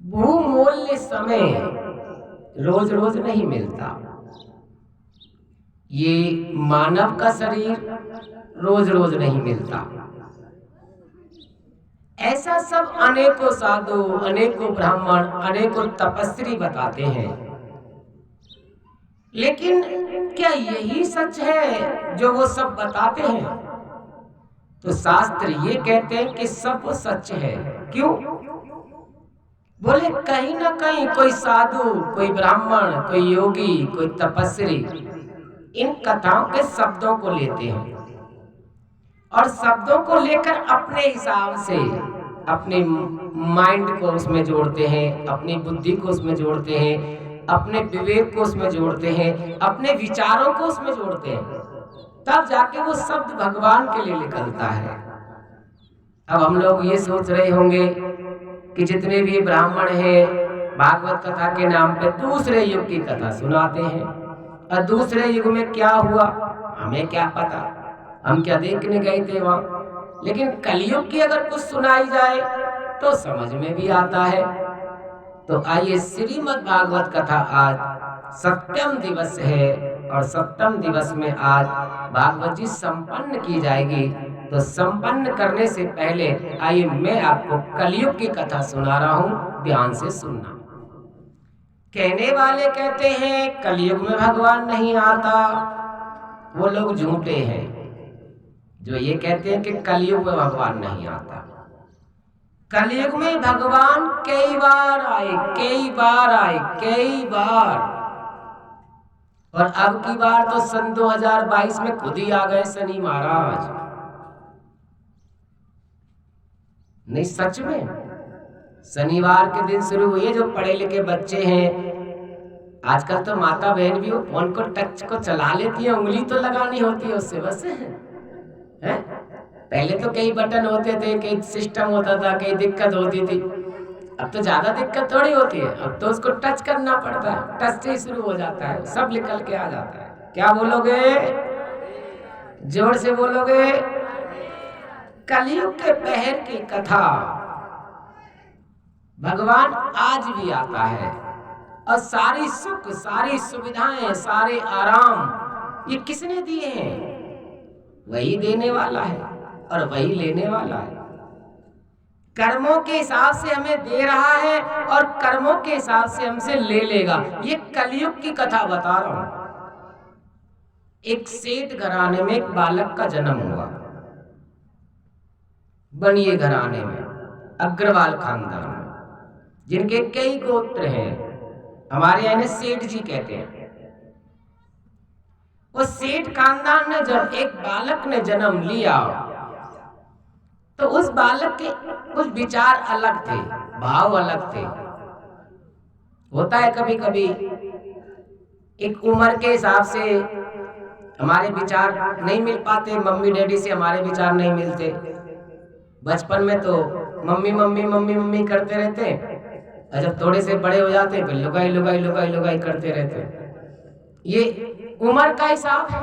बहुमूल्य समय रोज रोज नहीं मिलता। ये मानव का शरीर रोज रोज नहीं मिलता। ऐसा सब अनेकों साधु, अनेकों ब्राह्मण, अनेकों तपस्वी बताते हैं। लेकिन क्या यही सच है जो वो सब बताते हैं? तो शास्त्र ये कहते हैं कि सब सच है। क्यों? बोले कहीं ना कहीं कोई साधु, कोई ब्राह्मण, कोई योगी, कोई तपस्वी इन कथाओं के शब्दों को लेते हैं और शब्दों को लेकर अपने हिसाब से अपने माइंड को उसमें जोड़ते हैं, अपनी बुद्धि को उसमें जोड़ते हैं, अपने विवेक को उसमें जोड़ते हैं, अपने विचारों को उसमें जोड़ते हैं, तब जाके वो शब्द भगवान के लिए निकलता है। अब हम लोग ये सोच रहे होंगे कि जितने भी ब्राह्मण हैं भागवत कथा के नाम पे दूसरे युग की कथा सुनाते हैं, और दूसरे युग में क्या हुआ हमें क्या पता, हम क्या देखने गए थे वहां। लेकिन कलयुग की अगर कुछ सुनाई जाए तो समझ में भी आता है। तो आइए, श्रीमद् भागवत कथा आज सप्तम दिवस है और सप्तम दिवस में आज भागवत जी संपन्न की जाएगी। तो संपन्न करने से पहले आइए मैं आपको कलयुग की कथा सुना रहा हूं, ध्यान से सुनना। कहने वाले कहते हैं कलयुग में भगवान नहीं आता, वो लोग झूठे हैं जो ये कहते हैं कि कलयुग में भगवान नहीं आता। कलयुग में भगवान कई बार आए, कई बार आए, कई बार। और अब की बार तो सन 2022 में खुद ही आ गए शनि महाराज। नहीं, सच में शनिवार के दिन शुरू हुई है। जो पढ़े लिखे बच्चे हैं, आजकल तो माता बहन भी फोन को टच को चला लेती है, उंगली तो लगानी होती है उससे बस है। पहले तो कई बटन होते थे, कई सिस्टम होता था, कई दिक्कत होती थी। अब तो ज्यादा दिक्कत थोड़ी होती है, अब तो उसको टच करना पड़ता है, टच से ही शुरू हो जाता है, सब निकल के आ जाता है। क्या बोलोगे? जोर से बोलोगे। कलयुग के पहर की कथा, भगवान आज भी आता है और सारी सुख, सारी सुविधाएं, सारे आराम ये किसने दिए हैं? वही देने वाला है और वही लेने वाला है। कर्मों के हिसाब से हमें दे रहा है और कर्मों के हिसाब से हमसे ले लेगा। ये कलयुग की कथा बता रहा हूं। एक सेठ घराने में एक बालक का जन्म हुआ, बनिए घराने में, अग्रवाल खानदान में, जिनके कई गोत्र हैं। हमारे यहाँ सेठ जी कहते हैं। वो सेठ खानदान ने जब एक बालक ने जन्म लिया तो उस बालक के कुछ विचार अलग थे, भाव अलग थे। होता है कभी कभी एक उम्र के हिसाब से हमारे विचार नहीं मिल पाते, मम्मी डैडी से हमारे विचार नहीं मिलते। बचपन में तो मम्मी मम्मी मम्मी मम्मी करते रहते हैं, और जब थोड़े से बड़े हो जाते हैं फिर लुगाई लुगाई लुगाई लुगाई करते रहते हैं। ये उम्र का हिसाब है,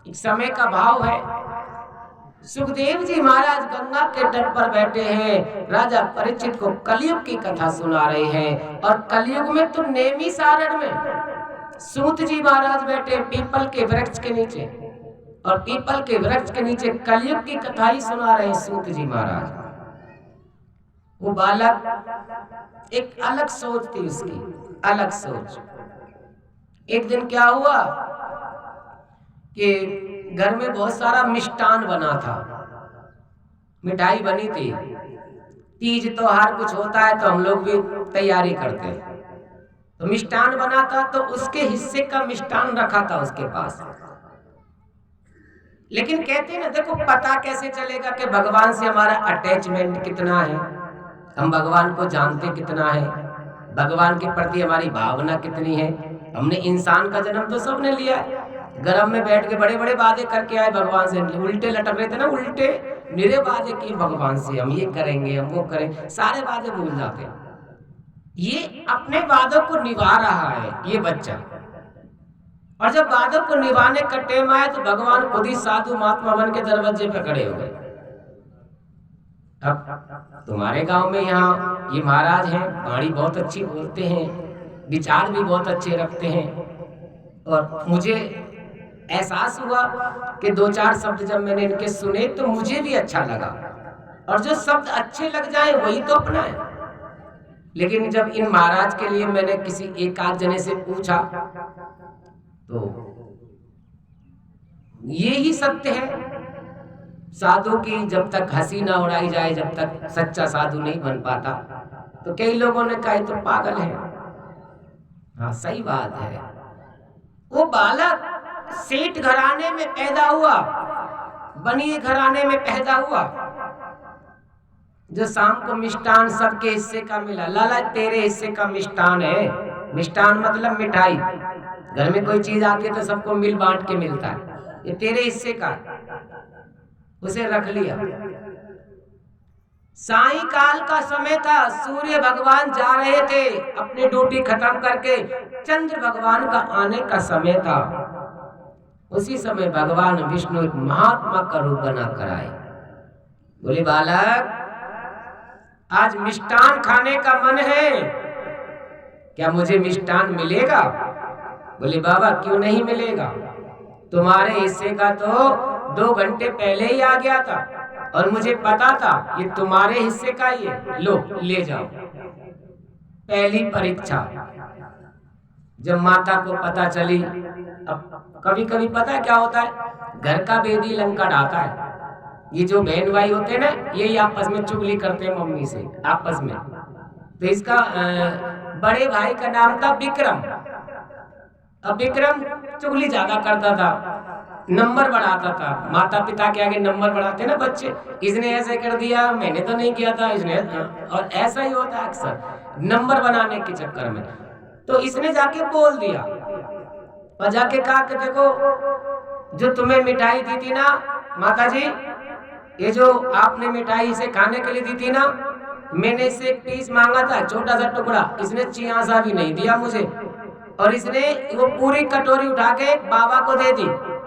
एक समय का भाव है। सुखदेव जी महाराज गंगा के तट पर बैठे हैं, राजा परीक्षित को कलयुग की कथा सुना रहे हैं। और कलयुग में तो नेमी सारण में सूत जी महाराज बैठे पीपल के वृक्ष के नीचे, और पीपल के वृक्ष के नीचे कलयुग की कथा ही सुना रहे हैं सूत जी महाराज। वो बालक, एक अलग सोच थी उसकी, अलग सोच। एक दिन क्या हुआ कि घर में बहुत सारा मिष्ठान बना था, मिठाई बनी थी। तीज त्योहार कुछ होता है तो हम लोग भी तैयारी करते हैं, तो मिष्ठान बना था तो उसके हिस्से का मिष्ठान रखा था उसके पास। लेकिन कहते हैं ना, देखो पता कैसे चलेगा कि भगवान से हमारा अटैचमेंट कितना है, हम भगवान को जानते कितना है, भगवान के प्रति हमारी भावना कितनी है। हमने इंसान का जन्म तो सबने लिया है, गरम में बैठ के बड़े बड़े वादे करके आए भगवान से, उल्टे लटक रहे थे ना, उल्टे निरे वादे किए भगवान से, हम ये करेंगे, हम वो करें, सारे वादे भूल जाते हैं। ये अपने वादों को निभा रहा है ये बच्चा, और जब वादों को निभाने का टाइम आया तो भगवान खुद ही साधु महात्मा बन के दरवाजे पे खड़े हो गए। अब तुम्हारे गांव में यहाँ ये महाराज हैं, वाणी बहुत अच्छी बोलते हैं, विचार भी बहुत अच्छे रखते हैं। और मुझे एहसास हुआ कि 2-4 शब्द जब मैंने इनके सुने तो मुझे भी अच्छा लगा। और जो शब्द अच्छे लग जाए वही तो अपना है। लेकिन जब इन महाराज के लिए मैंने किसी एक आध जने से पूछा तो ये ही सत्य है। साधु की जब तक हंसी ना उड़ाई जाए, जब तक सच्चा साधु नहीं बन पाता। तो कई लोगों ने कहा तो पागल है। हाँ, सही बात है। वो बालक सेठ घराने में पैदा हुआ, बनिए घराने में पैदा हुआ, जो शाम को मिष्ठान सबके हिस्से का मिला। लाला तेरे हिस्से का मिष्ठान है। मिष्ठान मतलब मिठाई। घर में कोई चीज आती है तो सबको मिल बांट के मिलता है। ये तेरे हिस्से का, उसे रख लिया। सायंकाल का समय था, सूर्य भगवान जा रहे थे अपनी ड्यूटी खत्म करके। चंद्र भगवान का आने का समय था। उसी समय भगवान विष्णु एक महात्मा का रूप बना कर आए। बोले बालक, आज मिष्ठान खाने का मन है, क्या मुझे मिष्ठान मिलेगा? बोले बाबा क्यों नहीं मिलेगा, तुम्हारे हिस्से का तो 2 घंटे पहले ही आ गया था और मुझे पता था ये तुम्हारे हिस्से का ही है, लो ले जाओ। पहली परीक्षा जब माता को पता चली। अब कभी कभी पता क्या होता है, घर का बेदी लंका ढाता है। ये जो बहन भाई होते हैं ना, यही आपस में चुगली करते हैं मम्मी से आपस में। तो इसका बड़े भाई का नाम था विक्रम। अब विक्रम चुगली ज्यादा करता था, नंबर बढ़ाता था। माता पिता के आगे नंबर बढ़ाते ना बच्चे, इसने ऐसे कर दिया, मैंने तो नहीं किया था, इसने। और ऐसा ही होता है अक्सर नंबर बनाने के चक्कर में। तो इसने जाके बोल दिया और जाके कहा कि देखो, जो तुम्हें मिठाई दी थी ना माता जी, ये जो आपने मिठाई इसे खाने के लिए दी थी ना, मैंने इससे एक पीस मांगा था, छोटा सा टुकड़ा, इसने चियासा भी नहीं दिया मुझे। और इसने वो पूरी कटोरी उठा के एक बाबा को दे दी,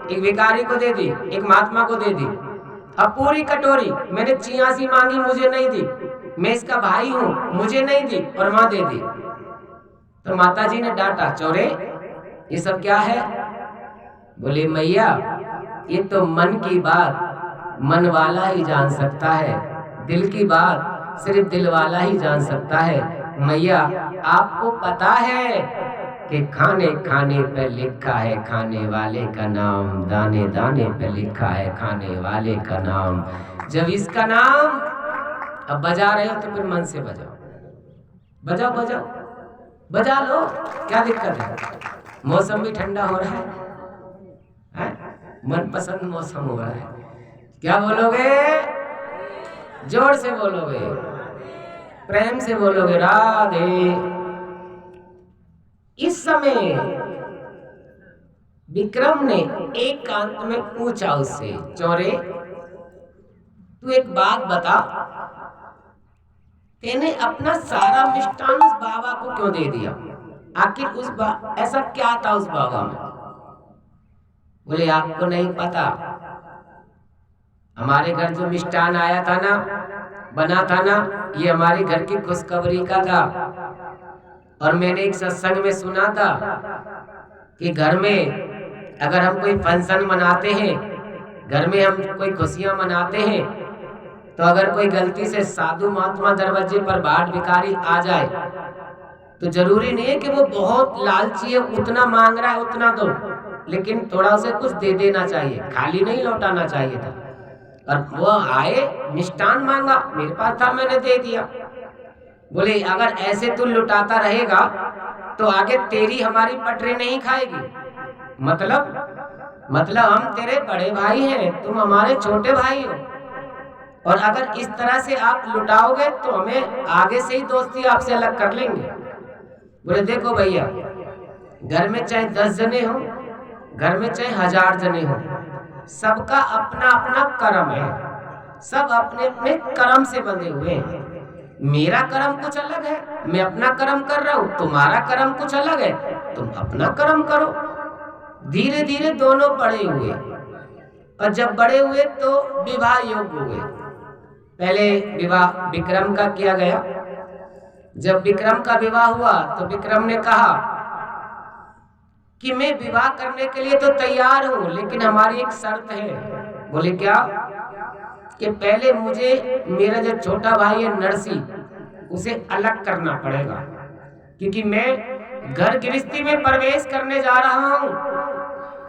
एक भिखारी को दे दी, एक महात्मा को दे दी। अब पूरी कटोरी मैंने चियासी मांगी, मुझे नहीं दी, मैं इसका भाई हूँ, मुझे नहीं दी, और माँ दे दी। तो माता जी ने डांटा, चोरे ये सब क्या है? बोले मैया, ये तो मन की बात मन वाला ही जान सकता है, दिल की बात सिर्फ दिल वाला ही जान सकता है। मैया आपको पता है कि खाने खाने पे लिखा है खाने वाले का नाम, दाने दाने पे लिखा है खाने वाले का नाम। जब इसका नाम अब बजा रहे हो तो फिर मन से बजाओ, बजाओ बजाओ बजा लो, क्या दिक्कत है? मौसम भी ठंडा हो रहा है, मनपसंद मौसम हो रहा है। क्या बोलोगे? जोर से बोलोगे, प्रेम से बोलोगे, राधे। इस समय विक्रम ने एकांत में पूछा उससे, चोरे तू एक बात बता, तेने अपना सारा मिष्ठान उस बाबा को क्यों दे दिया? आखिर ऐसा क्या था उस बाबा में? बोले आपको नहीं पता, हमारे घर जो मिष्ठान आया था ना, बना था ना, ये हमारे घर की खुशखबरी का था। और मैंने एक सत्संग में सुना था कि घर में अगर हम कोई फंक्शन मनाते हैं, घर में हम कोई खुशियां मनाते हैं, तो अगर कोई गलती से साधु महात्मा दरवाजे पर बाट भिखारी आ जाए तो जरूरी नहीं है कि वो बहुत लालची है, उतना मांग रहा है उतना दो, लेकिन थोड़ा उसे कुछ दे देना चाहिए, खाली नहीं लौटाना चाहिए था। और वो आए मिष्ठान मांगा, मेरे पास था मैंने दे दिया। बोले अगर ऐसे तू लुटाता रहेगा तो आगे तेरी हमारी पटरी नहीं खाएगी। मतलब हम तेरे बड़े भाई हैं, तुम हमारे छोटे भाई हो, और अगर इस तरह से आप लुटाओगे तो हमें आगे से ही दोस्ती आपसे अलग कर लेंगे। बोले देखो भैया, घर में चाहे 10 जने हो, घर में चाहे 1000 जने हो, सबका अपना अपना कर्म है, सब अपने अपने कर्म से बंधे हुए हैं। मेरा कर्म कुछ अलग है, मैं अपना कर्म कर रहा हूँ, तुम्हारा कर्म कुछ अलग है, तुम अपना कर्म करो। धीरे धीरे दोनों बड़े हुए, और जब बड़े हुए तो विवाह योग्य हुए। पहले विवाह विक्रम का किया गया। जब विक्रम का विवाह हुआ तो विक्रम ने कहा कि मैं विवाह करने के लिए तो तैयार हूं, लेकिन हमारी एक शर्त है। बोले क्या? कि पहले मुझे मेरा जो छोटा भाई है नरसी, उसे अलग करना पड़ेगा, क्योंकि मैं घर गृहस्थी में प्रवेश करने जा रहा हूं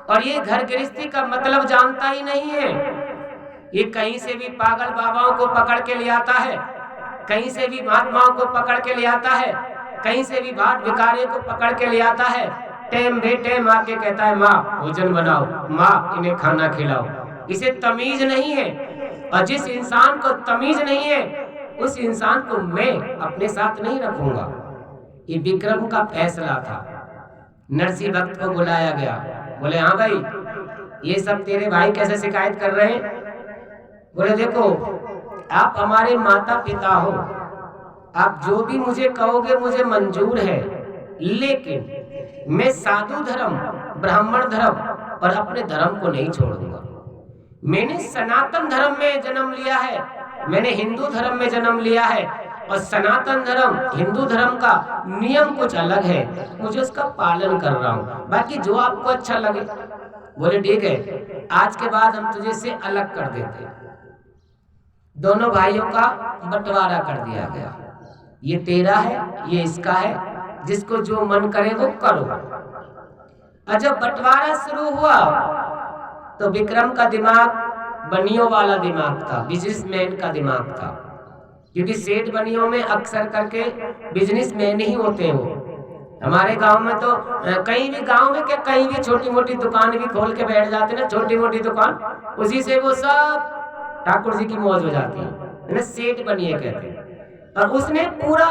और ये घर गृहस्थी का मतलब जानता ही नहीं है। ये कहीं से भी पागल बाबाओं को पकड़ के ले आता है, कहीं से भी महात्माओं को पकड़ के ले आता है, कहीं से भी भाट भिखारी को पकड़ के ले आता है। टेम बेटेम आके कहता है माँ भोजन बनाओ, माँ इन्हें खाना खिलाओ। इसे तमीज नहीं है, और जिस इंसान को तमीज नहीं है उस इंसान को मैं अपने साथ नहीं रखूंगा। ये विक्रम का फैसला था। नरसी भक्त को बुलाया गया। बोले हाँ भाई, ये सब तेरे भाई कैसे शिकायत कर रहे हैं? बोले देखो, आप हमारे माता पिता हो, आप जो भी मुझे कहोगे मुझे मंजूर है, लेकिन मैं साधु धर्म, ब्राह्मण धर्म और अपने धर्म को नहीं छोड़ूंगा। मैंने सनातन धर्म में जन्म लिया है, मैंने हिंदू धर्म में जन्म लिया है, और सनातन धर्म हिंदू धर्म का नियम कुछ अलग है, मुझे उसका पालन कर रहा हूँ, बाकी जो आपको अच्छा लगे। बोले ठीक है, आज के बाद हम तुझे से अलग कर देते। दोनों भाइयों का बंटवारा कर दिया गया। ये तेरा है, ये इसका है, जिसको जो मन करे वो करो। और जब बंटवारा शुरू हुआ तो विक्रम का दिमाग बनियों वाला दिमाग था, बिजनेसमैन का दिमाग था, क्योंकि सेठ बनियों में अक्सर करके बिजनेसमैन ही होते हैं। वो हमारे गांव में तो कहीं भी गांव में क्या कहीं भी छोटी मोटी दुकान भी खोल के बैठ जाते ना, छोटी मोटी दुकान, उसी से वो सब ठाकुर जी की मौज हो जाती है, सेठ बनिए कहते हैं। और उसने पूरा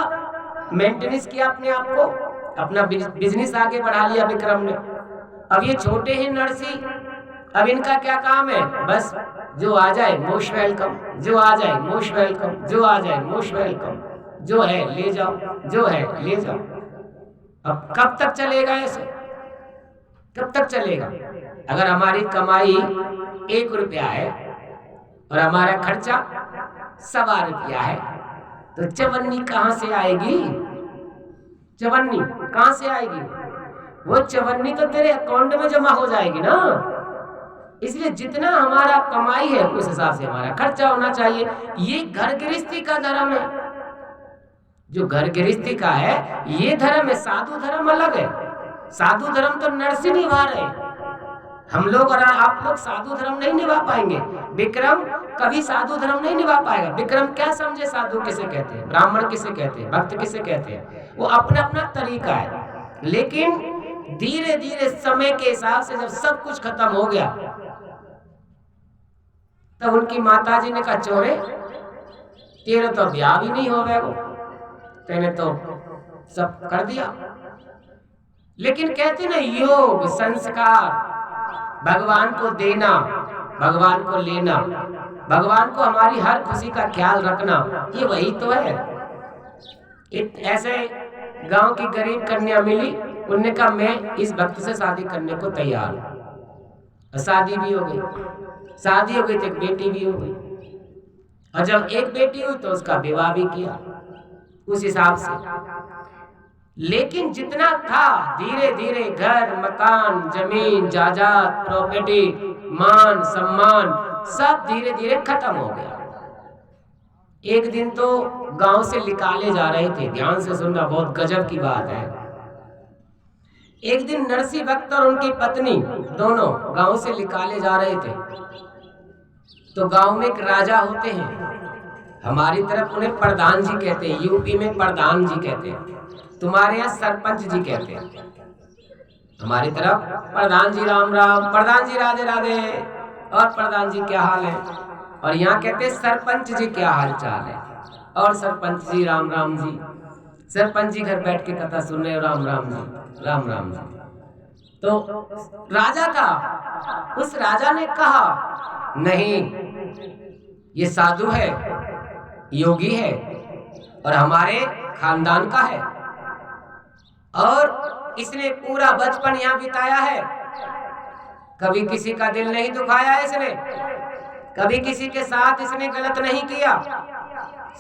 मेंटेनेंस किया अपने आप को, अपना बिजनेस आगे बढ़ा लिया विक्रम ने। अब ये छोटे हैं नरसी, अब इनका क्या काम है? बस जो आ जाए मोस्ट वेलकम, जो आ जाए मोस्ट वेलकम, जो आ जाए मोस्ट वेलकम, जो है ले जाओ, जो है ले जाओ। अब कब तक चलेगा ऐसे? कब तक चलेगा? अगर हमारी कमाई 1 रुपया है और हमारा खर्चा 1.25 रुपया है, तो चवन्नी कहां से आएगी? चवन्नी कहां से आएगी? वो चवन्नी तो तेरे अकाउंट में जमा हो जाएगी ना। इसलिए जितना हमारा कमाई है उस हिसाब से हमारा खर्चा होना चाहिए। ये घर गृहस्थी का धर्म है। जो घर गृहस्थी का है ये धर्म है, साधु धर्म अलग है। साधु धर्म तो नरसी निभा रहे, हम लोग और आप लोग साधु धर्म नहीं निभा पाएंगे। विक्रम कभी साधु धर्म नहीं निभा पाएगा। विक्रम क्या समझे साधु किसे कहते हैं, ब्राह्मण किसे कहते हैं, भक्त किसे कहते हैं, वो अपना अपना तरीका है। लेकिन धीरे धीरे समय के हिसाब से जब सब कुछ खत्म हो गया तब उनकी माताजी ने कहा चोरे तेरा तो ब्याह भी नहीं हो गया, तेने तो सब कर दिया। लेकिन कहते ना योग संस्कार, भगवान को देना, भगवान को लेना, भगवान को हमारी हर खुशी का ख्याल रखना, ये वही तो है। ऐसे गांव की गरीब कन्या मिली, उन्होंने कहा मैं इस भक्त से शादी करने को तैयार हूं। शादी भी हो गई, शादी हो गई तो एक बेटी भी हो गई, और जब एक बेटी हुई तो उसका विवाह भी किया उस हिसाब से। लेकिन जितना था धीरे धीरे घर मकान जमीन जायदाद प्रॉपर्टी मान सम्मान सब धीरे धीरे खत्म हो गया। एक दिन तो गांव से निकाले जा रहे थे, ध्यान से सुनना, बहुत गजब की बात है। एक दिन नरसी भक्त और उनकी पत्नी दोनों गांव से निकाले जा रहे थे, तो गांव में एक राजा होते हैं, हमारी तरफ उन्हें प्रधान जी कहते हैं, यूपी में प्रधान जी कहते हैं, तुम्हारे यहाँ सरपंच जी कहते हैं। हमारी तरफ प्रधान जी राम राम, प्रधान जी राधे राधे, और प्रधान जी क्या हाल है, और यहाँ कहते हैं सरपंच जी क्या हाल चाल है, और सरपंच जी राम राम जी। सरपंच जी घर बैठ के कथा सुन रहे, राम राम जी राम राम जी। तो राजा था, उस राजा ने कहा नहीं ये साधु है, योगी है और हमारे खानदान का है, और इसने पूरा बचपन यहाँ बिताया है, कभी किसी का दिल नहीं दुखाया इसने, कभी किसी के साथ इसने गलत नहीं किया,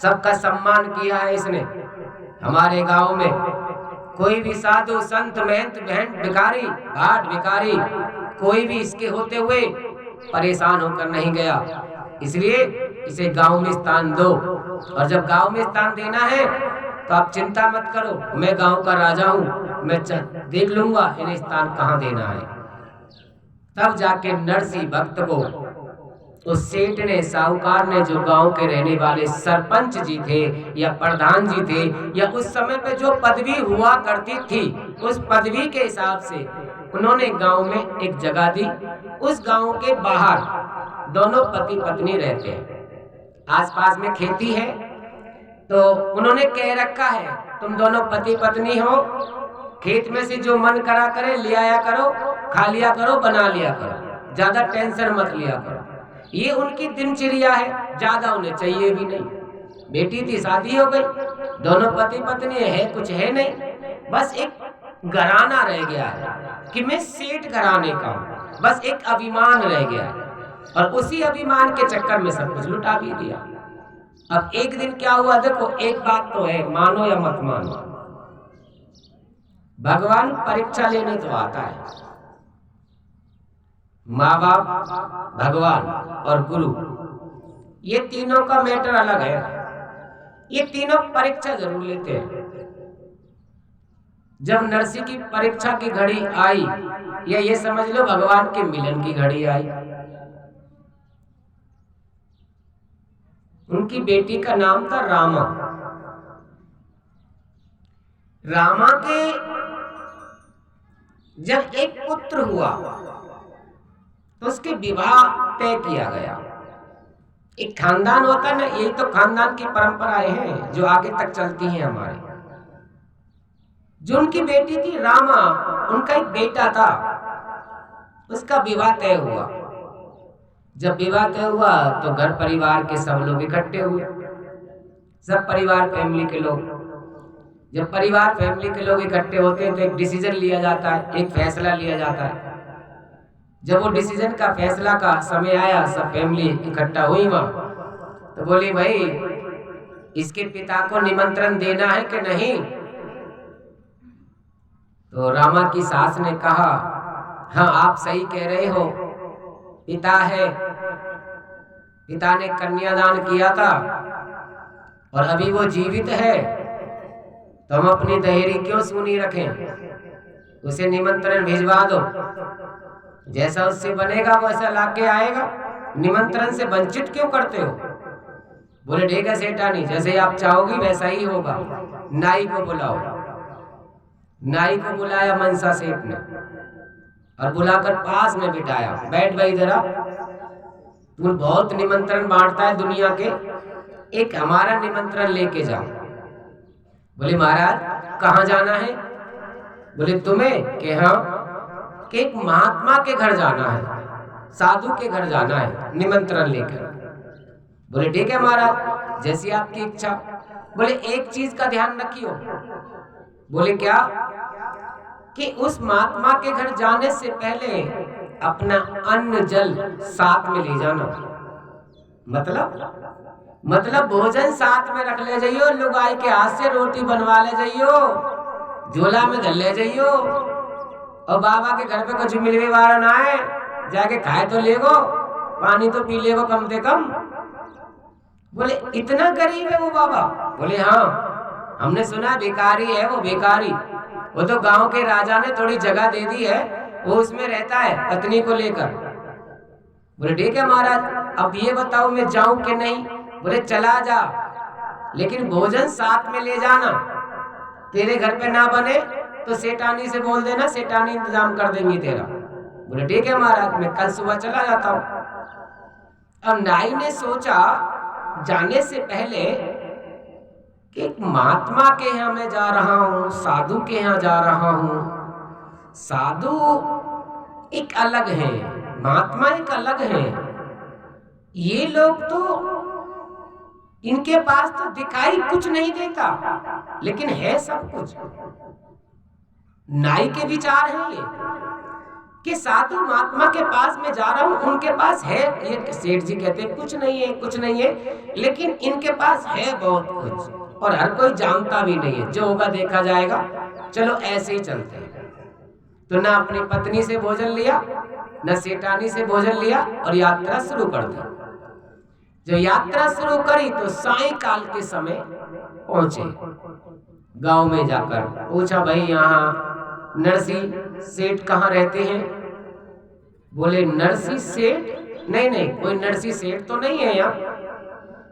सबका सम्मान किया है इसने। हमारे गांव में कोई भी साधु संत महंत बहन भिखारी भाट भिखारी कोई भी इसके होते हुए परेशान होकर नहीं गया। इसलिए इसे गांव में स्थान दो, और जब गांव में स्थान देना है तो आप चिंता मत करो, मैं गांव का राजा हूं, मैं देख लूंगा इन्हें स्थान कहां देना है। तब जाके नरसिंह भक्त को उस सेठ ने, साहूकार ने, जो गांव के रहने वाले सरपंच जी थे या प्रधान जी थे या उस समय पे जो पदवी हुआ करती थी, उस पदवी के हिसाब से उन्होंने गांव में एक जगह दी। उस गांव के बाहर दोनों पति पत्नी रहते हैं, आसपास में खेती है, तो उन्होंने कह रखा है तुम दोनों पति पत्नी हो, खेत में से जो मन करा करे ले आया करो, खा लिया करो, बना लिया करो, ज्यादा टेंशन मत लिया करो। ये उनकी दिनचर्या है, ज्यादा उन्हें चाहिए भी नहीं। बेटी थी, शादी हो गई, दोनों पति पत्नी है, कुछ है नहीं, बस एक घराना रह गया है कि मैं सेठ घराने का हूं, बस एक अभिमान रह गया है, और उसी अभिमान के चक्कर में सब कुछ लुटा भी दिया। अब एक दिन क्या हुआ देखो, एक बात तो है, मानो या मत मानो, भगवान परीक्षा लेने तो आता है। माँ बाप, भगवान और गुरु, ये तीनों का मैटर अलग है, ये तीनों परीक्षा जरूर लेते हैं। जब नरसिंह की परीक्षा की घड़ी आई, या ये समझ लो भगवान के मिलन की घड़ी आई, उनकी बेटी का नाम था रामा। रामा के जब एक पुत्र हुआ तो उसके विवाह तय किया गया। एक खानदान होता है ना, यही तो खानदान की परंपराएं हैं जो आगे तक चलती हैं हमारे। जो उनकी बेटी थी रामा, उनका एक बेटा था, उसका विवाह तय हुआ। जब विवाह तय हुआ तो घर परिवार के सब लोग इकट्ठे हुए, सब परिवार फैमिली के लोग। जब परिवार फैमिली के लोग इकट्ठे होते हैं तो एक डिसीजन लिया जाता है, एक फैसला लिया जाता है। जब वो डिसीजन का फैसला का समय आया, सब फैमिली इकट्ठा हुई वहां, तो बोली भाई इसके पिता को निमंत्रण देना है कि नहीं। तो रामा की सास ने कहा हाँ आप सही कह रहे हो, पिता है, पिता ने कन्यादान किया था और अभी वो जीवित है, तो हम अपनी दहेरी क्यों सूनी रखें, उसे निमंत्रण भिजवा दो, जैसा उससे बनेगा वैसा लाके आएगा, निमंत्रण से वंचित क्यों करते हो। बोले ठीक है सेठानी, जैसे आप चाहोगी वैसा ही होगा। नाई को बुलाओ। नाई को बुलाया मनसा सेठ ने और बुलाकर पास में बिठाया, बैठ भाई जरा, तू बहुत निमंत्रण बांटता है दुनिया के, एक हमारा निमंत्रण लेके जाओ। बोले महाराज कहाँ जाना है। बोले तुम्हें कि हाँ, कि एक महात्मा के घर जाना है, साधु के घर जाना है निमंत्रण लेकर। बोले ठीक है महाराज, जैसी आपकी इच्छा। बोले एक चीज का ध्यान रखियो। बोले क्या, कि उस महात्मा के घर जाने से पहले अपना अन्न जल साथ में ले जाना। मतलब भोजन साथ में रख ले जाइयो, लुगाई के हाथ से रोटी बनवा ले जाइयो, झोला में धर ले जाइयो, और बाबा के घर पे कुछ मिलने वाला ना है, जाके खाए तो लेगो, पानी तो पी लेगो कम से कम। बोले इतना गरीब है वो बाबा। बोले हाँ, हमने सुना भिखारी है वो, भिखारी, वो तो गांव के राजा ने थोड़ी जगह दे दी है, वो उसमें रहता है पत्नी को लेकर। बोले ठीक है महाराज, अब ये बताओ मैं जाऊं कि नहीं। बोले चला जा, लेकिन भोजन साथ में ले जाना, तेरे घर पे ना बने तो सेठानी से बोल देना, सेठानी इंतजाम कर देंगी तेरा। बोले ठीक है महाराज, मैं कल सुबह चला जाता हूं। अब नाई ने सोचा जाने से पहले कि एक महात्मा के यहाँ मैं जा रहा हूँ, साधु के यहाँ जा रहा हूँ। साधु एक अलग है, महात्मा एक अलग है। ये लोग तो इनके पास तो दिखाई कुछ नहीं देता, लेकिन है सब कुछ। नाई के विचार है ये कि साधु महात्मा के पास मैं जा रहा हूं, उनके पास है, ये सेठ जी कहते हैं कुछ नहीं है, कुछ नहीं है, लेकिन इनके पास है बहुत कुछ और हर कोई जानता भी नहीं है, जो होगा देखा जाएगा, चलो ऐसे ही चलते हैं। तो ना अपनी पत्नी से भोजन लिया, न सेठानी से भोजन लिया और यात्रा शुरू कर दी। जो यात्रा शुरू करी तो सायंकाल के समय पहुंचे। गांव में जाकर पूछा, भाई यहाँ नरसिंह सेठ कहाँ रहते हैं? बोले नरसिंह सेठ? नहीं नहीं, कोई नरसिंह सेठ तो नहीं है यहाँ,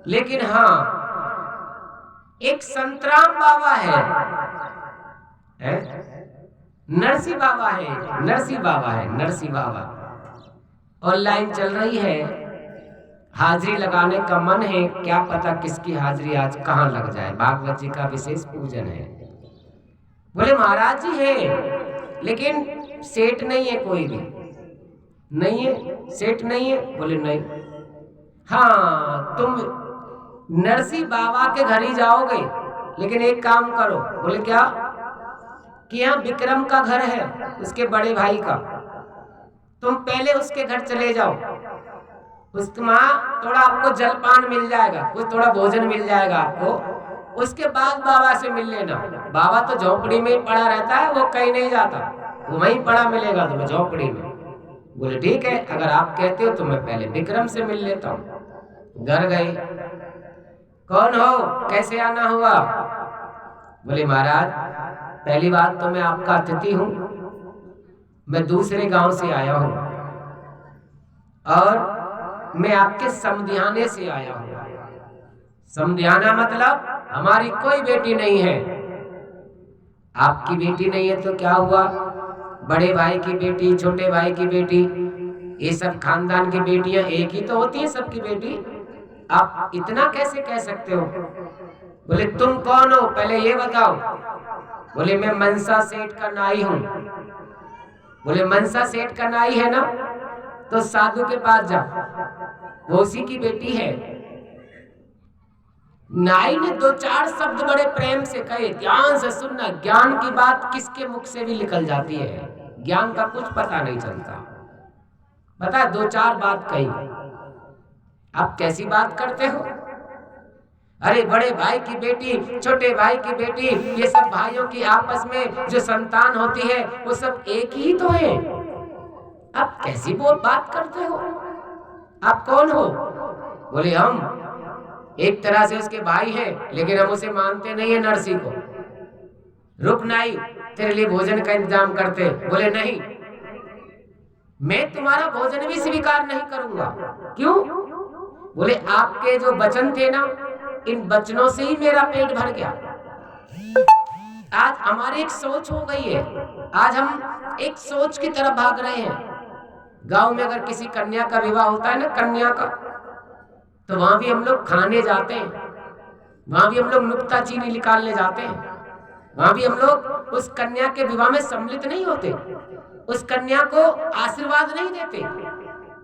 लेकिन हाँ एक संतराम बाबा है? नरसिंह बाबा है, नरसिंह बाबा है, नरसिंह बाबा। और लाइन चल रही है, हाजिरी लगाने का मन है, क्या पता किसकी हाजिरी आज कहाँ लग जाए, भागवत जी का विशेष पूजन है। बोले महाराज जी है, लेकिन सेठ नहीं है, कोई भी नहीं है, सेठ नहीं है। बोले नहीं। हाँ तुम नरसिंह बाबा के घर ही जाओगे, लेकिन एक काम करो। बोले क्या? कि यहाँ विक्रम का घर है, उसके बड़े भाई का, तुम पहले उसके घर चले जाओ, वहाँ थोड़ा आपको जलपान मिल जाएगा, कुछ थोड़ा भोजन मिल जाएगा आपको, उसके बाद बाबा से मिल लेना। बाबा तो झोपड़ी में ही पड़ा रहता है, वो कहीं नहीं जाता, वो वहीं पड़ा मिलेगा तुम्हें झोपड़ी में। बोले ठीक है, अगर आप कहते हो तो मैं पहले विक्रम से मिल लेता हूँ। घर गए, कौन हो, कैसे आना हुआ? बोले महाराज पहली बात तो मैं आपका अतिथि हूँ, मैं दूसरे गांव से आया हूँ और मैं आपके समधियाने से आया हूँ। समधियाना मतलब हमारी कोई बेटी नहीं है। आपकी बेटी नहीं है तो क्या हुआ, बड़े भाई की बेटी, छोटे भाई की बेटी, ये सब खानदान की बेटियां एक ही तो होती है सबकी बेटी, आप इतना कैसे कह सकते हो? बोले तुम कौन हो पहले ये बताओ। बोले मैं मनसा सेठ का नाई हूं। बोले मनसा सेठ का नाई है ना, तो साधु के पास जाओ, वो उसी की बेटी है। नाई ने दो चार शब्द बड़े प्रेम से कहे, ध्यान से सुनना, ज्ञान की बात किसके मुख से भी निकल जाती है, ज्ञान का कुछ पता नहीं चलता। बता, दो चार बात कही, आप कैसी बात करते हो? अरे बड़े भाई की बेटी, छोटे भाई की बेटी, ये सब भाइयों की आपस में जो संतान होती है वो सब एक ही तो है, आप कैसी वो बात करते हो? आप कौन हो? बोले हम एक तरह से उसके भाई हैं, लेकिन हम उसे मानते नहीं है नरसिंह को। रुक नाई, तेरे लिए भोजन का इंतजाम करते। बोले नहीं, मैं तुम्हारा भोजन भी स्वीकार नहीं करूंगा। क्यों? बोले आपके जो वचन थे ना, इन वचनों से ही मेरा पेट भर गया। आज हमारी एक सोच हो गई है, आज हम एक सोच की तरफ भाग रहे हैं। गांव में अगर किसी कन्या का विवाह होता है ना, कन्या का, तो वहां भी हम लोग खाने जाते हैं, वहां भी हम लोग नुक्ता चीनी निकालने जाते हैं, वहां भी हम लोग उस कन्या के विवाह में सम्मिलित नहीं होते, उस कन्या को आशीर्वाद नहीं देते,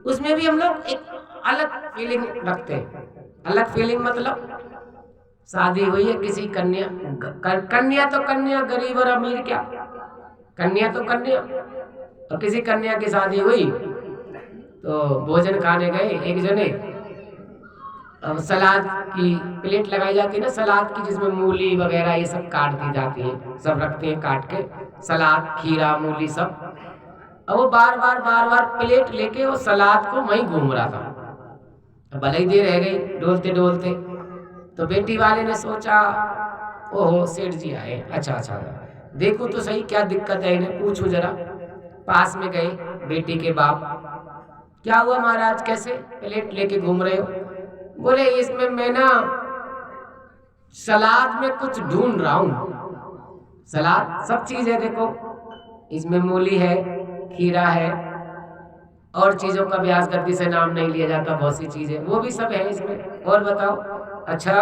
उसमें भी हम लोग एक अलग फीलिंग रखते हैं। अलग फीलिंग मतलब शादी हुई है किसी कन्या, कन्या तो कन्या, गरीब और अमीर क्या, कन्या तो कन्या, और किसी कन्या की शादी हुई तो भोजन खाने गए एक जने, अब सलाद की प्लेट लगाई जाती है ना, सलाद की, जिसमें मूली वगैरह ये सब काट दी जाती है, सब रखते हैं काट के, सलाद, खीरा, मूली सब। अब वो बार बार प्लेट लेके वो सलाद को वहीं घूम रहा था। भले ही देर रह गई डोलते डोलते, तो बेटी वाले ने सोचा ओहो सेठ जी आए, अच्छा देखो तो सही क्या दिक्कत है इन्हें, पूछूं जरा। पास में गए बेटी के बाप, क्या हुआ महाराज, कैसे प्लेट लेके घूम रहे हो? बोले इसमें मैं ना सलाद में कुछ ढूंढ रहा हूं। सलाद सब चीज है, देखो इसमें मूली है, खीरा है, और चीजों का ब्याज गद्दी से नाम नहीं लिया जाता, बहुत सी चीजें वो भी सब है इसमें। और बताओ, अच्छा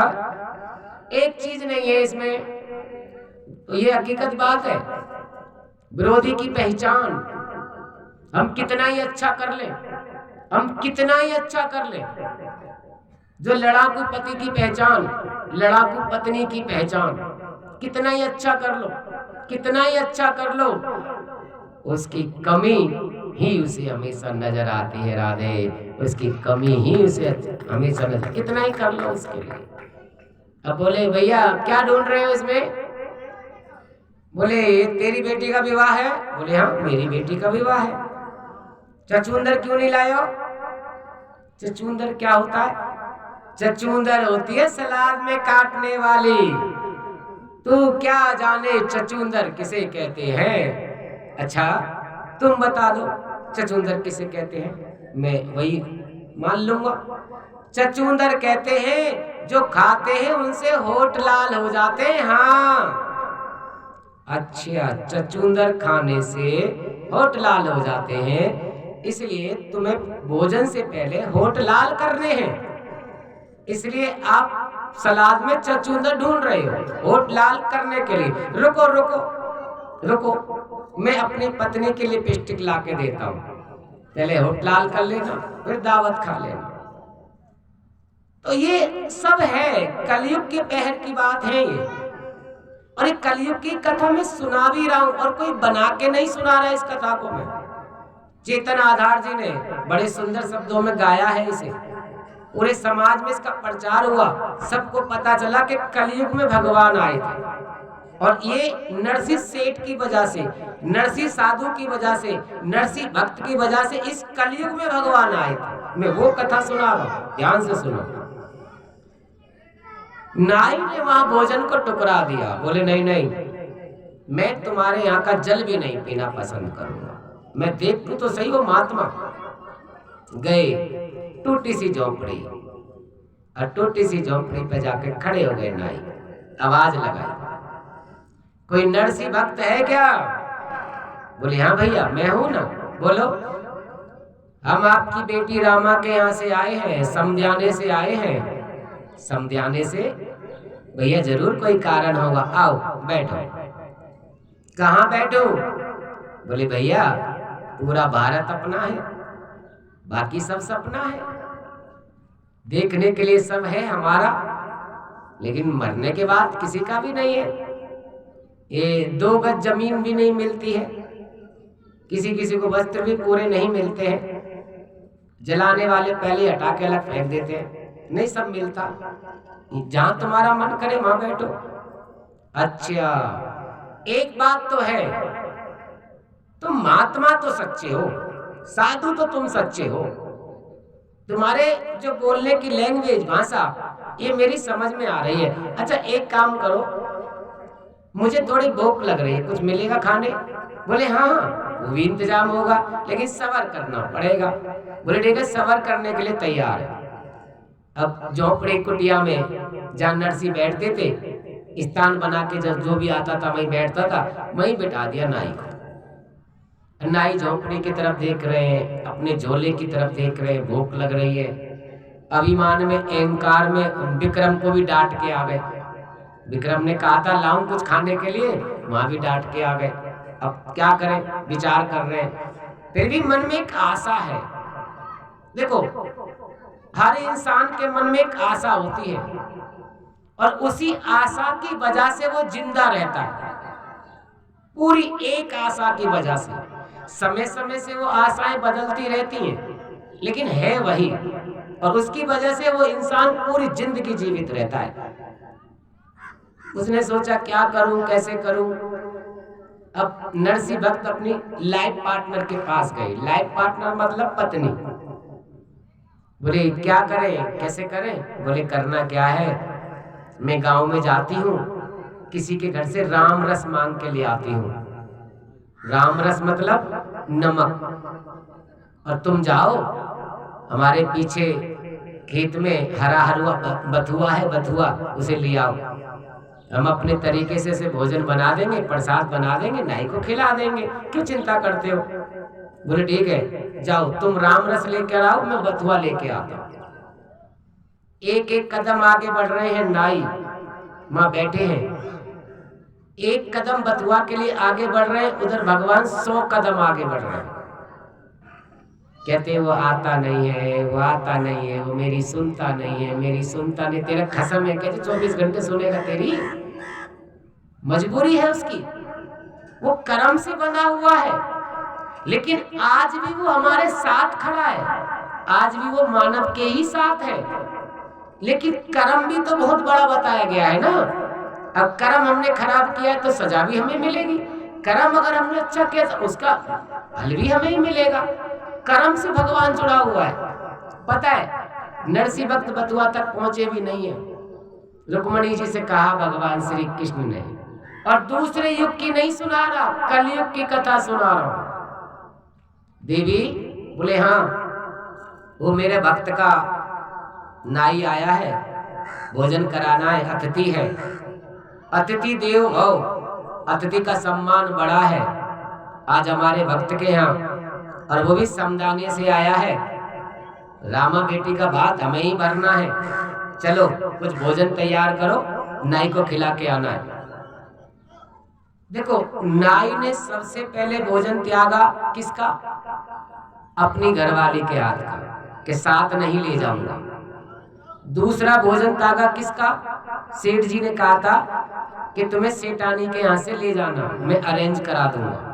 एक चीज नहीं है इसमें, तो ये हकीकत बात है, विरोधी की पहचान। हम कितना ही अच्छा कर लें, हम कितना ही अच्छा कर लें, जो लड़ाकू पति की पहचान, लड़ाकू पत्नी की पहचान, कितना ही अच्छा कर लो, कितना ही अच्छा कर लो, उसकी कमी ही उसे हमेशा नजर आती है। राधे, उसकी कमी ही उसे हमेशा नजर, कितना ही कर लो उसके लिए। अब बोले भैया क्या ढूंढ रहे हो इसमें? बोले तेरी बेटी का विवाह है। बोले हाँ मेरी बेटी का विवाह है। चचुंदर क्यों नहीं लाए हो? चचुंदर क्या होता है? चचुंदर होती है सलाद में काटने वाली। तू क्या जाने चचुंदर किसे कहते हैं? अच्छा तुम बता दो चचुंदर किसे कहते हैं, मैं वही मान लूंगा। चचुंदर कहते हैं जो खाते हैं उनसे होठ लाल हो जाते हैं। हाँ अच्छा, चचुंदर खाने से होठ लाल हो जाते हैं, इसलिए तुम्हें भोजन से पहले होठ लाल करने हैं, इसलिए आप सलाद में चचुंदर ढूंढ रहे हो होठ लाल करने के लिए। रुको रुको रुको, मैं अपनी पत्नी के लिए लिपस्टिक ला के देता हूँ, पहले होठ लाल कर लेना फिर दावत खा लेना। तो ये सब है, कलयुग के पहर की बात है ये। और एक कलयुग की कथा मैं सुना भी रहा हूं, और कोई बना के नहीं सुना रहा इस कथा को। मैं चेतन आधार जी ने बड़े सुंदर शब्दों में गाया है इसे, पूरे समाज में इसका प्रचार हुआ, सबको पता चला कि कलयुग में भगवान आए थे। और ये नरसिंह सेठ की वजह से, नरसिंह साधु की वजह से, नरसिंह भक्त की वजह से इस कलयुग में भगवान आए थे। मैं वो कथा सुना रहा हूं, ध्यान से सुनो। नाई ने वहां भोजन को टुकरा दिया। बोले नहीं नहीं, मैं तुम्हारे यहाँ का जल भी नहीं पीना पसंद करूंगा, मैं देखूं तो सही वो महात्मा। गए टूटी सी झोंपड़ी, और टूटी सी झोंपड़ी पे जाके खड़े हो गए नाई। आवाज लगाई, कोई नरसिंह भक्त है क्या? बोले हाँ भैया मैं हूं ना, बोलो। हम आपकी बेटी रामा के यहाँ से आए हैं, समध्याने से आए हैं। समध्याने से? भैया जरूर कोई कारण होगा, आओ बैठो। कहाँ बैठो? बोले भैया पूरा भारत अपना है, बाकी सब सपना है, देखने के लिए सब है हमारा, लेकिन मरने के बाद किसी का भी नहीं है। ये 2 गज जमीन भी नहीं मिलती है, किसी किसी को वस्त्र भी पूरे नहीं मिलते हैं, जलाने वाले पहले हटा के अलग फेंक देते हैं, नहीं सब मिलता। जहां तुम्हारा मन करे वहां बैठो। अच्छा एक बात तो है, तुम महात्मा तो सच्चे हो, साधु तो तुम सच्चे हो, तुम्हारे जो बोलने की लैंग्वेज भाषा ये मेरी समझ में आ रही है। अच्छा एक काम करो, मुझे थोड़ी भूख लग रही है, कुछ मिलेगा खाने? बोले हाँ हाँ वो भी इंतजाम होगा, लेकिन सबर करना पड़ेगा। बोले ठीक है, सबर करने के लिए तैयार है। अब झोपड़ी कुटिया में जहाँ नरसिंह बैठते थे, स्थान बना के जो भी आता था वहीं बैठता था, वहीं बिठा दिया नाई को। नाई झोपड़ी की तरफ देख रहे हैं, अपने झोले की तरफ देख रहे हैं, भूख लग रही है। अभिमान में अहंकार में विक्रम को भी डांट के आ गए। विक्रम ने कहा था लाऊं कुछ खाने के लिए, वहां भी डांट के आ गए। अब क्या करें, विचार कर रहे हैं, फिर भी मन में एक आशा है। देखो हर इंसान के मन में एक आशा होती है, और उसी आशा की वजह से वो जिंदा रहता है, पूरी एक आशा की वजह से। समय समय से वो आशाएं बदलती रहती हैं, लेकिन है वही, और उसकी वजह से वो इंसान पूरी जिंदगी जीवित रहता है। उसने सोचा क्या करूं, कैसे करूं। अब नरसिंह भक्त अपनी लाइफ पार्टनर के पास गए। लाइफ पार्टनर मतलब पत्नी। बोले क्या करें, कैसे करें? बोले करना क्या है, मैं गांव में जाती हूँ, किसी के घर से राम रस मांग के ले आती हूँ। राम रस मतलब नमक। और तुम जाओ हमारे पीछे खेत में हरा हरुआ बथुआ है, बथुआ उसे ले आओ, हम अपने तरीके से भोजन बना देंगे, प्रसाद बना देंगे, नाई को खिला देंगे, क्यों चिंता करते हो? बोले ठीक है जाओ, तुम राम रस लेकर आओ, मैं बथुआ लेके आता हूँ। एक एक कदम आगे बढ़ रहे हैं नाई, माँ बैठे हैं, एक कदम बथुआ के लिए आगे बढ़ रहे हैं, उधर भगवान 100 कदम आगे बढ़ रहे हैं। कहते वो आता नहीं है, वो आता नहीं है, वो मेरी सुनता नहीं है, मेरी सुनता नहीं। तेरा खसम है, कहते 24 घंटे सुनेगा, तेरी मजबूरी है उसकी, वो कर्म से बंधा हुआ है। लेकिन आज भी वो हमारे साथ खड़ा है, आज भी वो मानव के ही साथ है। लेकिन कर्म भी तो बहुत बड़ा बताया गया है ना। अब कर्म हमने खराब किया है तो सजा भी हमें मिलेगी, कर्म अगर हमने अच्छा किया तो उसका फल भी हमें ही मिलेगा। कर्म से भगवान जुड़ा हुआ है। पता है नरसिंह भक्त बथुआ तक पहुंचे भी नहीं है, रुक्मणी जी से कहा भगवान श्री कृष्ण ने, और दूसरे युग की नहीं सुना रहा, कलयुग की कथा सुना रहा हूं। देवी बोले हाँ, वो मेरे भक्त का नाई आया है, भोजन कराना है, अतिथि है, अतिथि देव भव, अतिथि का सम्मान बड़ा है आज हमारे भक्त के यहाँ, और वो भी समदाने से आया है। रामा बेटी का भात हमें ही भरना है, चलो कुछ भोजन तैयार करो, नाई को खिला के आना है। देखो नाई ने सबसे पहले भोजन त्यागा किसका? अपनी घरवाली के हाथ का, के साथ नहीं ले जाऊंगा। दूसरा भोजन त्यागा किसका? सेठ जी ने कहा था कि तुम्हें सेठानी के यहाँ से ले जाना, मैं अरेंज करा दूंगा।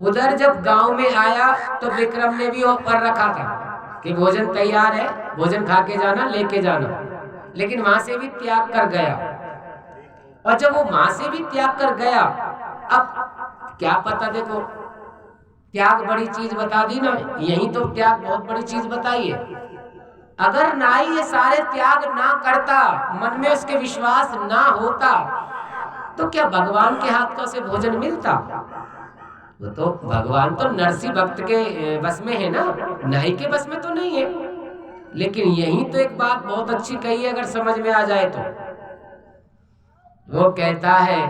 उधर जब गांव में आया तो विक्रम ने भी ऑफर रखा था कि भोजन तैयार है, भोजन खा के जाना, लेके जाना, लेकिन वहां से भी त्याग कर गया। और जब वो वहां से भी त्याग कर गया, अब क्या पता, देखो त्याग बड़ी चीज बता दी ना, यही तो त्याग बहुत बड़ी चीज बताई है। अगर नाई ये सारे त्याग ना करता, मन में उसके विश्वास ना होता, तो क्या भगवान के हाथ का उसे भोजन मिलता? वो तो भगवान तो नरसिंह भक्त के बस में है ना, नाई के बस में तो नहीं है। लेकिन यही तो एक बात बहुत अच्छी कही है, अगर समझ में आ जाए तो। वो कहता है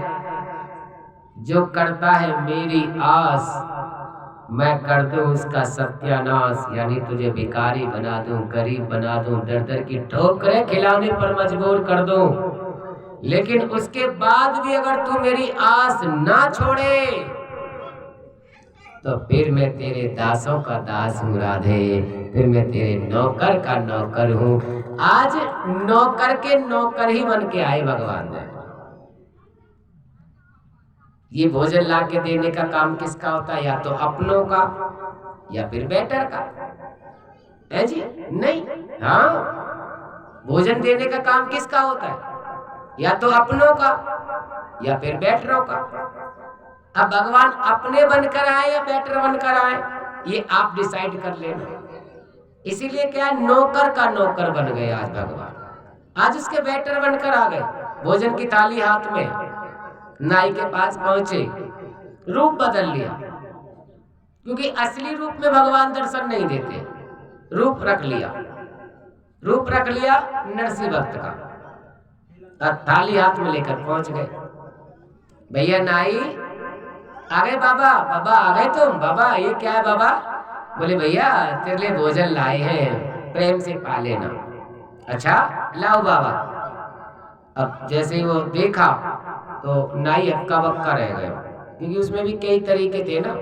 जो करता है मेरी आस, मैं कर दूं उसका सत्यानाश, यानी तुझे भिखारी बना दूं, गरीब बना दूं, दर दर की ठोकरें खिलाने पर मजबूर कर दूं, लेकिन उसके बाद भी अगर तू मेरी आस ना छोड़े तो फिर मैं तेरे दासों का दास हूँ राधे, फिर मैं तेरे नौकर का नौकर हूँ। आज नौकर के नौकर ही बन के आए भगवान ने। ये भोजन ला के देने का काम किसका होता है? या तो अपनों का या फिर बेटर का, है जी? नहीं, हाँ, भोजन देने का काम किसका होता है? या तो अपनों का या फिर बेटरों का। अब भगवान अपने बनकर आए या बेटर बनकर आए, ये आप डिसाइड कर लेना। इसीलिए क्या है, नौकर का नौकर बन गए आज भगवान, आज उसके बेटर बनकर आ गए। भोजन की थाली हाथ में, नाई के पास पहुंचे, रूप बदल लिया, क्योंकि असली रूप में भगवान दर्शन नहीं देते, रूप रख लिया, रूप रख लिया नरसिंह भक्त का। थाली हाथ में लेकर पहुंच गए। भैया नाई आ गए, बाबा बाबा आ गए तुम, बाबा ये क्या है बाबा? बोले भैया तेरे लिए भोजन लाए हैं, प्रेम से पा लेना। अच्छा लाओ बाबा। अब जैसे ही वो देखा तो नाई हक्का बक्का रह गया, क्योंकि उसमें भी कई तरीके थे ना।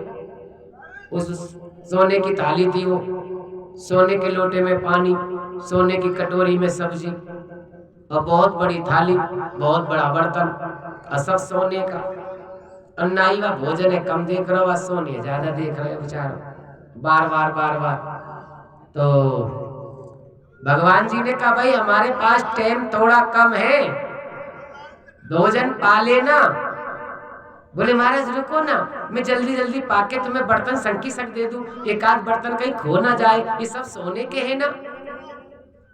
उस सोने की थाली थी, वो सोने के लोटे में पानी, सोने की कटोरी में सब्जी, और बहुत बड़ी थाली, बहुत बड़ा बर्तन, और सब सोने का। और नाई का भोजन है कम देख रहा हो, सोने ज्यादा देख रहे हो बेचारा, बार बार बार बार। तो भगवान जी ने कहा भाई हमारे पास टाइम थोड़ा कम है, भोजन पा लेना। बोले महाराज रुको ना, मैं जल्दी जल्दी पाके तुम्हें बर्तन संकी सक दे दूं, एक आध बर्तन कहीं खो ना जाए, ये सब सोने के है ना।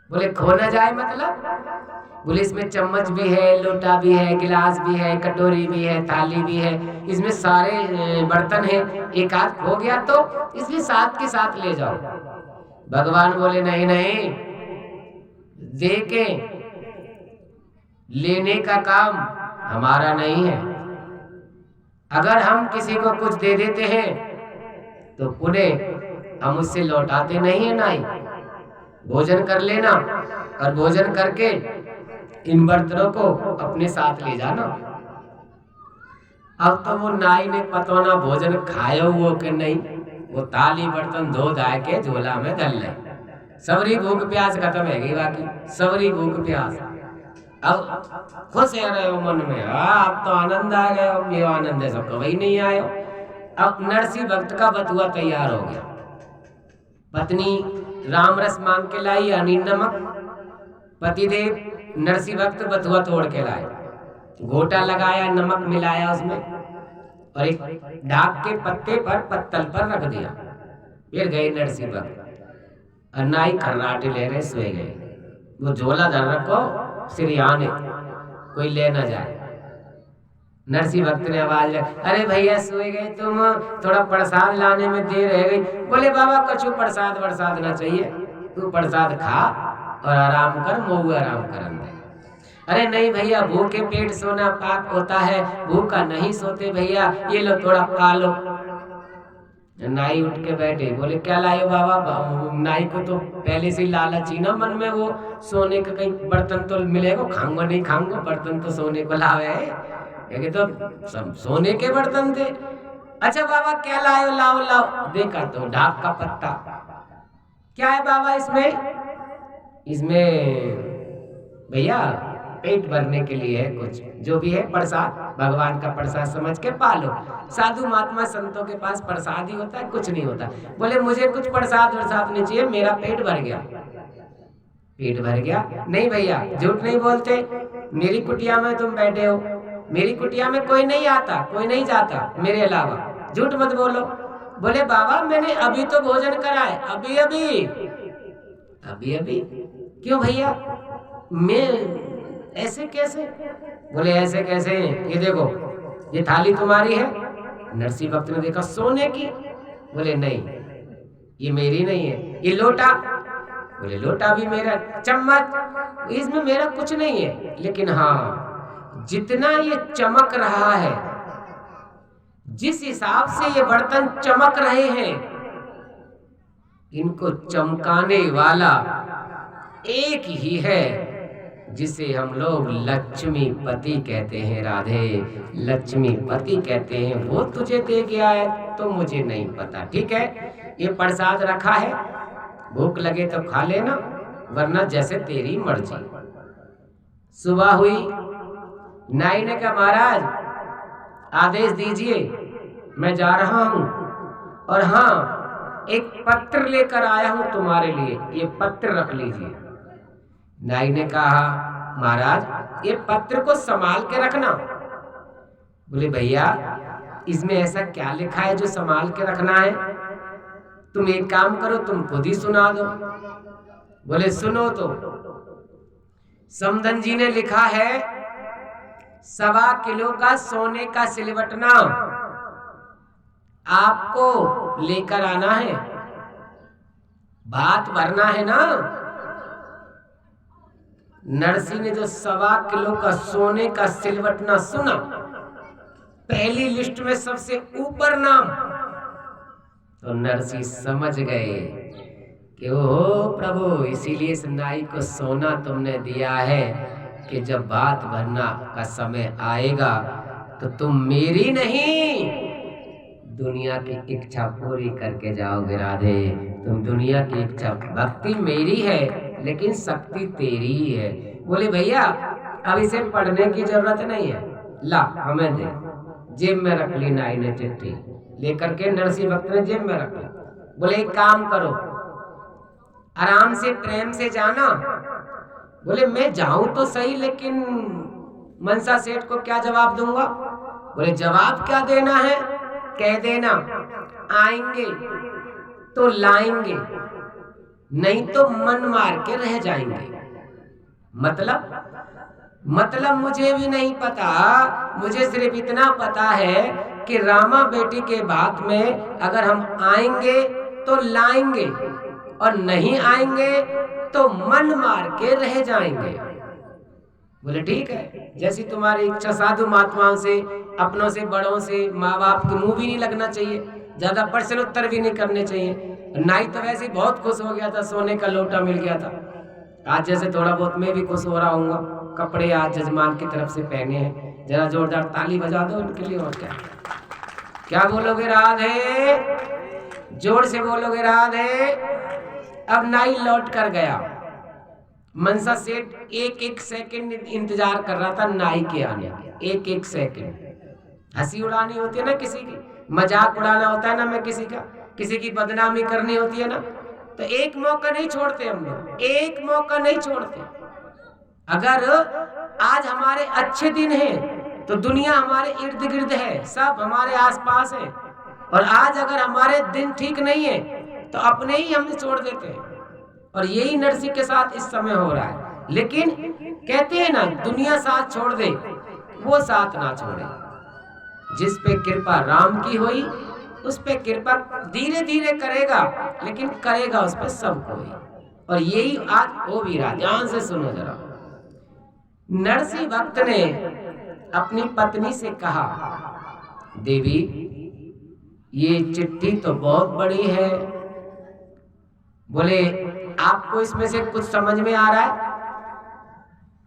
बोले खो ना जाए मतलब? बोले इसमें चम्मच भी है, लोटा भी है, गिलास भी है, कटोरी भी है, थाली भी है, इसमें सारे बर्तन है, एक आध खो गया तो इसलिए साथ के साथ ले जाओ। भगवान बोले नहीं नहीं, दे के लेने का काम हमारा नहीं है। अगर हम किसी को कुछ दे देते हैं तो पुनः हम उससे लौटाते नहीं है। नाई भोजन कर लेना, और भोजन करके इन बर्तनों को अपने साथ ले जाना। अब तो वो नाई ने पतोना भोजन खाया हुआ कि नहीं, वो थाली बर्तन धो धा के झोला में डाल ले। सबरी भूख प्यास खत्म है गई, बाकी सबरी भूख प्यास। अब खुश है रहे हो मन में, अब तो आनंद आ गया, ये आनंद है सबको वही नहीं आयो। अब नरसिंह भक्त का बथुआ तैयार हो गया। पत्नी राम रस मांग के लाई यानी नमक, पतिदेव नरसिंह भक्त बथुआ तोड़ के लाए, घोटा लगाया, नमक मिलाया उसमें और एक डाक के पत्ते पर पत्तल पर रख दिया। फिर गए नरसिंह भक्त, नाई खर्राटे ले रहे, सोए गए। वो झोला धर रखो सिरियाने, कोई ले ना जाए। नरसिंह भक्त ने आवाज लगी, अरे भैया सोए गए तुम, थोड़ा प्रसाद लाने में देर रह गई। बोले बाबा कछु प्रसाद वरसाद ना चाहिए, तू प्रसाद खा और आराम कर, मोहू आराम कर अंदर। अरे नहीं भैया, भूखे पेट सोना पाप होता है, भूखा नहीं सोते भैया, ये लो थोड़ा खा लो। नाई उठ के बैठे, बोले क्या लाए बाबा? नाई को तो पहले से लालच ही ना मन में, वो सोने का कहीं बर्तन तो मिलेगा, खाऊंगा नहीं खाऊंगा, बर्तन तो सोने को लावे है, तो सब सोने के बर्तन थे। अच्छा बाबा क्या लाए? लाओ लाओ। देखा तो ढाक का पत्ता। क्या है बाबा इसमें? इसमें भैया पेट भरने के लिए है, कुछ जो भी है प्रसाद, भगवान का प्रसाद समझ के पालो। साधु महात्मा संतों के पास प्रसाद ही होता है, कुछ नहीं होता। बोले मुझे कुछ प्रसाद वरसाद नहीं चाहिए, मेरा पेट भर गया। पेट भर गया? नहीं भैया झूठ नहीं बोलते, मेरी कुटिया में तुम बैठे हो, मेरी कुटिया में कोई नहीं आता, कोई नहीं जाता मेरे अलावा, झूठ मत बोलो। बोले बाबा मैंने अभी तो भोजन करा है, अभी अभी। अभी अभी क्यों भैया? मैं ऐसे कैसे? बोले ऐसे कैसे? ये देखो ये थाली तुम्हारी है। नरसिंह भक्त ने देखा सोने की। बोले नहीं ये मेरी नहीं है। ये लोटा? बोले लोटा भी मेरा। चम्मच? इसमें मेरा कुछ नहीं है, लेकिन हाँ जितना ये चमक रहा है, जिस हिसाब से ये बर्तन चमक रहे हैं, इनको चमकाने वाला एक ही है जिसे हम लोग लक्ष्मीपति कहते हैं। राधे लक्ष्मीपति कहते हैं, वो तुझे दे गया है तो मुझे नहीं पता। ठीक है ये प्रसाद रखा है, भूख लगे तो खा लेना, वरना जैसे तेरी मर्जी। सुबह हुई, नाई ने कहा महाराज आदेश दीजिए, मैं जा रहा हूं, और हाँ एक पत्र लेकर आया हूं तुम्हारे लिए, ये पत्र रख लीजिए। नाई ने कहा महाराज ये पत्र को संभाल के रखना। बोले भैया इसमें ऐसा क्या लिखा है जो संभाल के रखना है? तुम एक काम करो, तुम खुद ही सुना दो। बोले सुनो तो। समदन जी ने लिखा है 1.25 किलो का सोने का सिलवटना आपको लेकर आना है, भात भरना है ना। नरसिंह ने जो 1.25 किलो का सोने का सिलवटना सुना, पहली लिस्ट में सबसे ऊपर नाम, तो नरसिंह समझ गए कि ओ प्रभु इसीलिए इस नाई को सोना तुमने दिया है कि जब भात भरना का समय आएगा तो तुम मेरी नहीं दुनिया की इच्छा पूरी करके जाओगे। राधे तुम दुनिया की इच्छा, भक्ति मेरी है लेकिन शक्ति तेरी ही है। बोले भैया अब इसे पढ़ने की जरूरत नहीं है, ला हमें दे। जेब में रख ली नाई ने चिट्ठी, लेकर के नरसिंह भक्त ने जेब में रख ली। बोले एक काम करो, आराम से प्रेम से जाना। बोले मैं जाऊं तो सही, लेकिन मनसा सेठ को क्या जवाब दूंगा? बोले जवाब क्या देना है, कह देना आएंगे तो लाएंगे, नहीं तो मन मार के रह जाएंगे। मतलब मुझे भी नहीं पता, मुझे सिर्फ इतना पता है कि रामा बेटी के बात में अगर हम आएंगे तो लाएंगे और नहीं आएंगे तो मन मार के रह जाएंगे। बोले ठीक है जैसी तुम्हारी इच्छा। साधु महात्माओं से, अपनों से, बड़ों से, माँ बाप के मुंह भी नहीं लगना चाहिए, ज्यादा प्रश्न उत्तर भी नहीं करने चाहिए। नाई तो वैसे ही बहुत खुश हो गया था, सोने का लोटा मिल गया था। आज जैसे थोड़ा बहुत मैं भी खुश हो रहा हूँ। कपड़े आज जजमान की तरफ से पहने हैं, जरा जोरदार ताली बजा दो उनके लिए। और क्या बोलोगे? राधे, जोर से बोलोगे राधे। अब नाई लौट कर गया। मनसा सेठ एक एक सेकंड इंतजार कर रहा था नाई के आने, एक एक सेकंड। हंसी उड़ानी होती है ना किसी की, मजाक उड़ाना होता है ना, मैं किसी की बदनामी करनी होती है ना, तो एक मौका नहीं छोड़ते हम लोग, एक मौका नहीं छोड़ते। अगर आज हमारे अच्छे दिन हैं तो दुनिया हमारे इर्द गिर्द है, सब हमारे आसपास है, और आज अगर हमारे दिन ठीक नहीं है तो अपने ही हमें छोड़ देते हैं। और यही नरसिंह के साथ इस समय हो रहा है। लेकिन कहते हैं ना, दुनिया साथ छोड़ दे, वो साथ ना छोड़े। जिस पे कृपा राम की हुई उस पे कृपा धीरे धीरे करेगा, लेकिन करेगा उस पे सब कोई। और यही आज हो भी रहा। ध्यान से सुनो जरा। नरसिंह भक्त ने अपनी पत्नी से कहा, देवी ये चिट्ठी तो बहुत बड़ी है। बोले आपको इसमें से कुछ समझ में आ रहा है?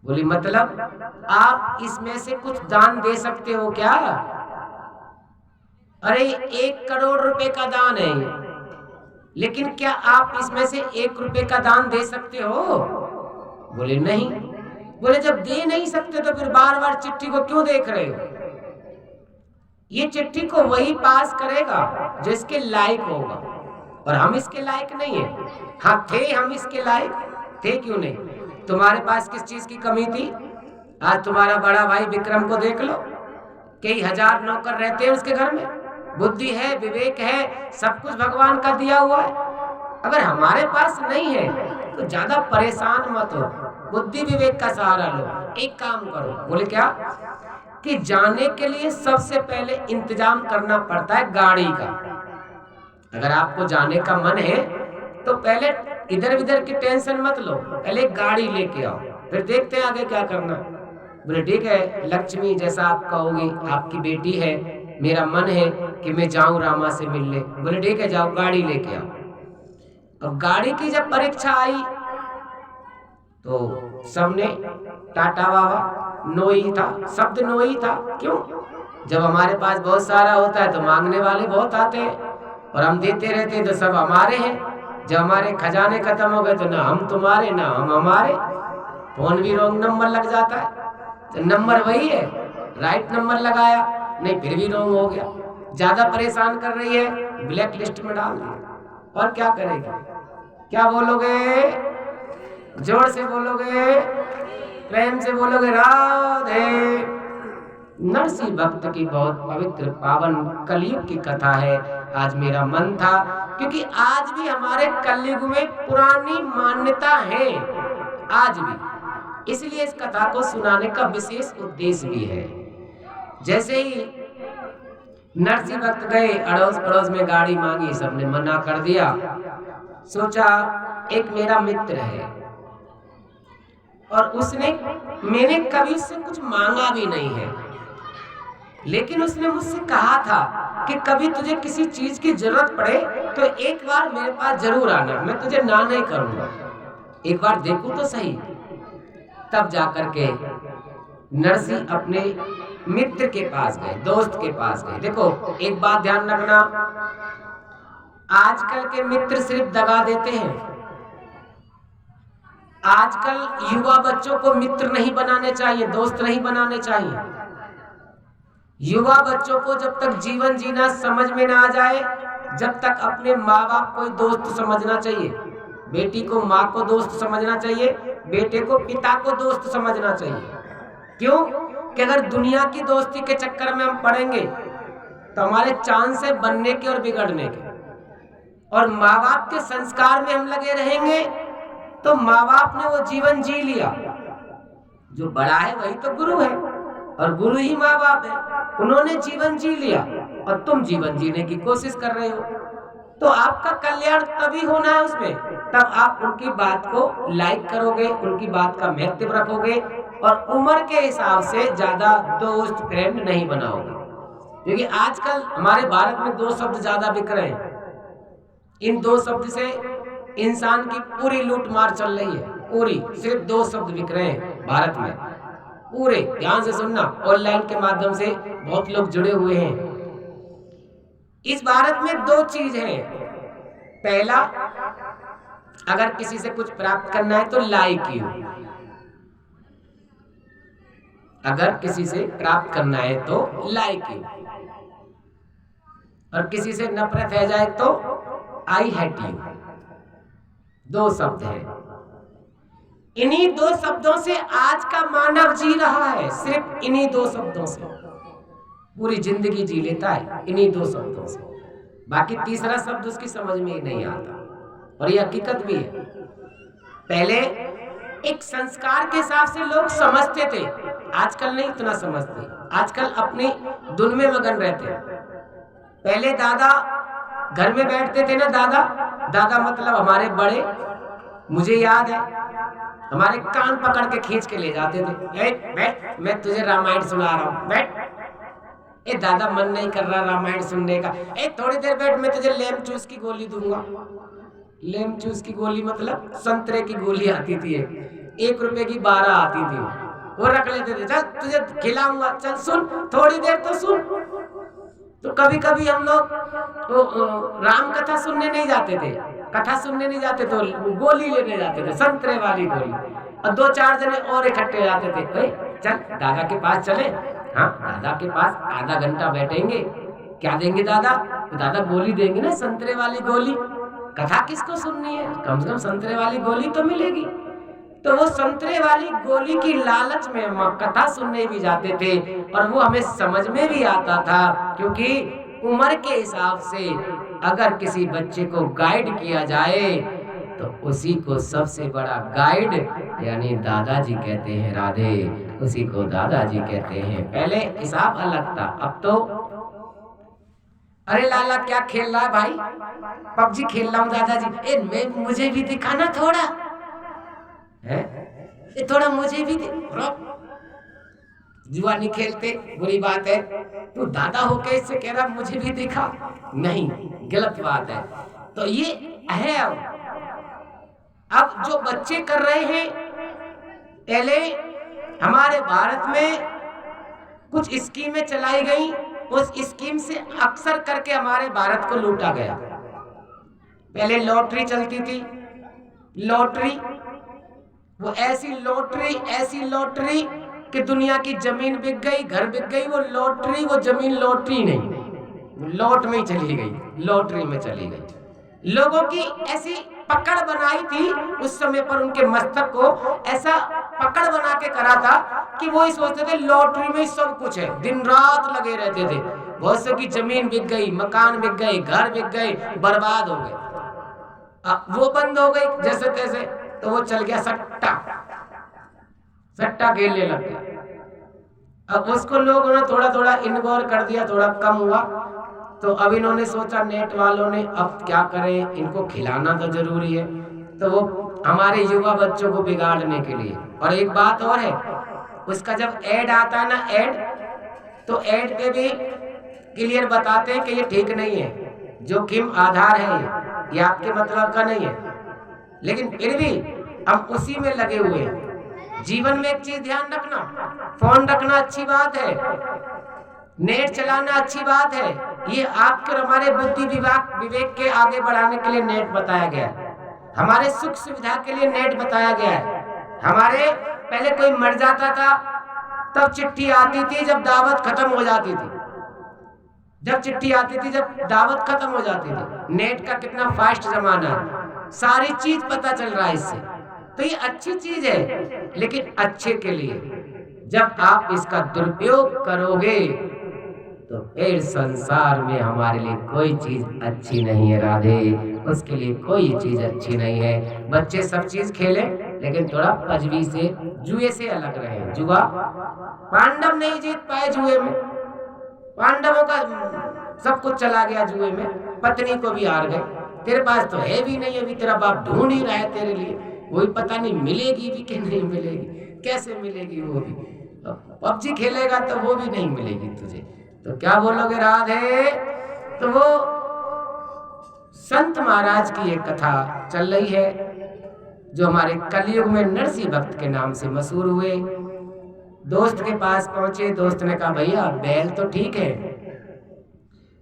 बोली मतलब आप इसमें से कुछ दान दे सकते हो क्या? अरे 1 करोड़ रुपए का दान है, लेकिन क्या आप इसमें से 1 रुपए का दान दे सकते हो? बोले नहीं। बोले जब दे नहीं सकते तो फिर बार बार चिट्ठी को क्यों देख रहे हो? ये चिट्ठी को वही पास करेगा जो इसके लायक होगा, और हम इसके लायक नहीं है। हाँ थे हम इसके लायक, थे क्यों नहीं? तुम्हारे पास किस चीज की कमी थी? आज तुम्हारा बड़ा भाई विक्रम को देख लो, कई हजार नौकर रहते हैं उसके घर में, बुद्धि है, विवेक है, सब कुछ भगवान का दिया हुआ है। अगर हमारे पास नहीं है तो ज्यादा परेशान मत हो, बुद्धि विवेक का सहारा लो। एक काम करो। बोले क्या? कि जाने के लिए सबसे पहले इंतजाम करना पड़ता है गाड़ी का। अगर आपको जाने का मन है तो पहले इधर उधर की टेंशन मत लो, पहले गाड़ी लेके आओ, फिर देखते हैं आगे क्या करना। बोले ठीक है, लक्ष्मी जैसा आप कहोगी, आपकी बेटी है, मेरा मन है कि मैं जाऊं रामा से मिलने। बोले ठीक है, जाओ गाड़ी लेके आओ। अब गाड़ी की जब परीक्षा आई तो सबने टाटा बाबा, नो ही था, शब्द नो ही था। क्यों? जब हमारे पास बहुत सारा होता है तो मांगने वाले बहुत आते हैं, और हम देते रहते हैं तो सब हमारे हैं। जब हमारे खजाने खत्म हो गए तो ना हम तुम्हारे ना हम हमारे। फोन भी रॉन्ग नंबर लग जाता है, तो नंबर वही है, राइट नंबर लगाया, नहीं फिर भी रॉन्ग हो गया। ज्यादा परेशान कर रही है, ब्लैक लिस्ट में डाल दिया। और क्या करेगी? क्या बोलोगे? जोर से बोलोगे, प्रेम से बोलोगे, राधे। नरसिंह भक्त की बहुत पवित्र पावन कलयुग की कथा है। आज मेरा मन था, क्योंकि आज भी हमारे कलयुग में पुरानी मान्यता है, आज भी, इसलिए इस कथा को सुनाने का विशेष उद्देश्य भी है। जैसे ही नरसिंह भक्त गए, अड़ोस पड़ोस में गाड़ी मांगी, सबने मना कर दिया। सोचा एक मेरा मित्र है और मैंने कभी उससे कुछ मांगा भी नहीं है, लेकिन उसने मुझसे कहा था कि कभी तुझे किसी चीज की जरूरत पड़े तो एक बार मेरे पास जरूर आना, मैं तुझे ना नहीं करूंगा, एक बार देखूं तो सही। तब जाकर के नरसिंह अपने मित्र के पास गए, दोस्त के पास गए। देखो एक बात ध्यान रखना, आजकल के मित्र सिर्फ दगा देते हैं। आजकल युवा बच्चों को मित्र नहीं बनाने चाहिए, दोस्त नहीं बनाने चाहिए। युवा बच्चों को जब तक जीवन जीना समझ में ना आ जाए, जब तक अपने माँ बाप को दोस्त समझना चाहिए। बेटी को माँ को दोस्त समझना चाहिए, बेटे को पिता को दोस्त समझना चाहिए। क्यों? कि अगर दुनिया की दोस्ती के चक्कर में हम पड़ेंगे तो हमारे चांस है बनने के और बिगड़ने के, और माँ बाप के संस्कार में हम लगे रहेंगे तो माँ बाप ने वो जीवन जी लिया। जो बड़ा है वही तो गुरु है, और गुरु ही माँ बाप है। उन्होंने जीवन जी लिया और तुम जीवन जीने की कोशिश कर रहे हो, तो आपका कल्याण तभी होना है उसमें, तब आप उनकी बात को लाइक करोगे, उनकी बात का महत्व रखोगे, और उम्र के हिसाब से ज्यादा दोस्त फ्रेंड नहीं बनाओगे। क्योंकि आजकल हमारे भारत में 2 शब्द ज्यादा बिक रहे हैं। इन 2 शब्द से इंसान की पूरी लूट मार चल रही है, पूरी। सिर्फ 2 शब्द बिक रहे हैं भारत में पूरे। ध्यान से सुनना, ऑनलाइन के माध्यम से बहुत लोग जुड़े हुए हैं। इस भारत में 2 चीज है। पहला, अगर किसी से कुछ प्राप्त करना है तो लाइक यू, अगर किसी से प्राप्त करना है तो लाइक यू। और किसी से नफरत है जाए तो आई हेट यू। 2 शब्द है, इन्हीं 2 शब्दों से आज का मानव जी रहा है, सिर्फ इन्हीं 2 शब्दों से पूरी जिंदगी जी लेता है, इन्हीं 2 शब्दों से। बाकी तीसरा शब्द उसकी समझ में ही नहीं आता, और ये हकीकत भी है। पहले एक संस्कार के हिसाब से लोग समझते थे, आजकल नहीं इतना समझते, आजकल अपनी धुन में मगन रहते हैं। पहले दादा घर में बैठते थे ना, दादा मतलब हमारे बड़े, मुझे याद है हमारे कान पकड़ के खींच के ले जाते थे, बैठ मैं तुझे रामायण सुना रहा हूँ, बैठ। ए दादा मन नहीं कर रहा रामायण सुनने का, थोड़ी देर बैठ मैं तुझे लेम चूस की गोली दूंगा। लेम चूस की गोली मतलब संतरे की गोली आती थी, 1 रुपए की 12 आती थी, वो रख लेते थे, चल तुझे खिलाऊंगा, चल सुन थोड़ी देर तो सुन। तो कभी कभी हम लोग राम कथा सुनने नहीं जाते थे, कथा सुनने नहीं जाते तो गोली लेने जाते थे, संतरे वाली गोली, और 2-4 जने और इकट्ठे जाते थे, चल दादा के पास चले। हाँ दादा के पास आधा घंटा बैठेंगे, क्या देंगे दादा? दादा गोली देंगे ना, संतरे वाली गोली। कथा किसको सुननी है, कम से कम संतरे वाली गोली तो मिलेगी। तो वो संतरे वाली गोली की लालच में हम कथा सुनने भी जाते थे, और वो हमें समझ में भी आता था, क्योंकि उम्र के हिसाब से अगर किसी बच्चे को गाइड किया जाए तो उसी को सबसे बड़ा गाइड यानी दादाजी कहते हैं। राधे, उसी को दादाजी कहते हैं। पहले हिसाब अलग था, अब तो अरे लाला क्या खेल रहा है भाई? पबजी खेल रहा हूँ दादाजी। मुझे भी दिखाना थोड़ा है, थोड़ा मुझे भी जुआ नहीं खेलते, बुरी बात है। तू दादा होके इससे कह रहा मुझे भी दिखा, नहीं, गलत बात है। तो ये है अब जो बच्चे कर रहे हैं। पहले हमारे भारत में कुछ स्कीमें चलाई गई, उस स्कीम से अक्सर करके हमारे भारत को लूटा गया। पहले लॉटरी चलती थी, लॉटरी, वो ऐसी लॉटरी कि दुनिया की जमीन बिक गई, घर बिक गई, वो लॉटरी, वो जमीन लॉटरी नहीं, लॉट में ही चली गई, लॉटरी में चली गई। लोगों की ऐसी पकड़ बनाई थी उस समय पर, उनके मस्तक को ऐसा पकड़ बना के करा था कि वो ही सोचते थे लॉटरी में सब कुछ है, दिन रात लगे रहते थे। बहुत से की जमीन बिक गई, मकान बिक गए, घर बिक गए, बर्बाद हो गए। वो बंद हो गई जैसे तैसे, तो वो चल गया सट्टा खेलने लग गया। अब उसको लोगों ने थोड़ा थोड़ा इग्नोर कर दिया, थोड़ा कम हुआ। तो अब इन्होंने सोचा, नेट वालों ने, अब क्या करें, इनको खिलाना तो जरूरी है। तो वो हमारे युवा बच्चों को बिगाड़ने के लिए। और एक बात और है, उसका जब ऐड आता है ना, ऐड, तो ऐड पे भी क्लियर बताते हैं कि ये ठीक नहीं है, जोखिम आधार है, ये आपके मतलब का नहीं है। लेकिन फिर भी हम उसी में लगे हुए हैं। जीवन में एक चीज ध्यान रखना, फोन रखना अच्छी बात है, नेट चलाना अच्छी बात है, ये आपके और हमारे बुद्धि विवेक के आगे बढ़ाने के लिए नेट बताया गया है। हमारे सुख सुविधा के लिए नेट बताया गया है। हमारे पहले कोई मर जाता था तब चिट्ठी आती थी, जब दावत खत्म हो जाती थी, जब चिट्ठी आती थी, जब दावत खत्म हो जाती थी। नेट का कितना फास्ट जमाना है, सारी चीज पता चल रहा है इससे। तो ये अच्छी चीज है, लेकिन अच्छे के लिए। जब आप इसका दुरुपयोग करोगे तो फिर संसार में हमारे लिए कोई चीज अच्छी नहीं है। राधे, उसके लिए कोई चीज अच्छी नहीं है। बच्चे सब चीज खेलें, लेकिन थोड़ा पजवी से, जुए से अलग रहे। जुआ, पांडव नहीं जीत पाए जुए में, पांडवों का सब कुछ चला गया जुए में, पत्नी को भी हार गए। तेरे पास तो है भी नहीं, अभी तेरा बाप ढूंढ ही रहा है तेरे लिए, वही पता नहीं मिलेगी भी कि नहीं मिलेगी, कैसे मिलेगी वो भी। पबजी खेलेगा तो वो भी नहीं मिलेगी तुझे, तो क्या बोलोगे राधे? तो वो संत महाराज की एक कथा चल रही है, जो हमारे कलयुग में नरसिंह भक्त के नाम से मशहूर हुए। दोस्त के पास पहुंचे, दोस्त ने कहा भैया बैल तो ठीक है,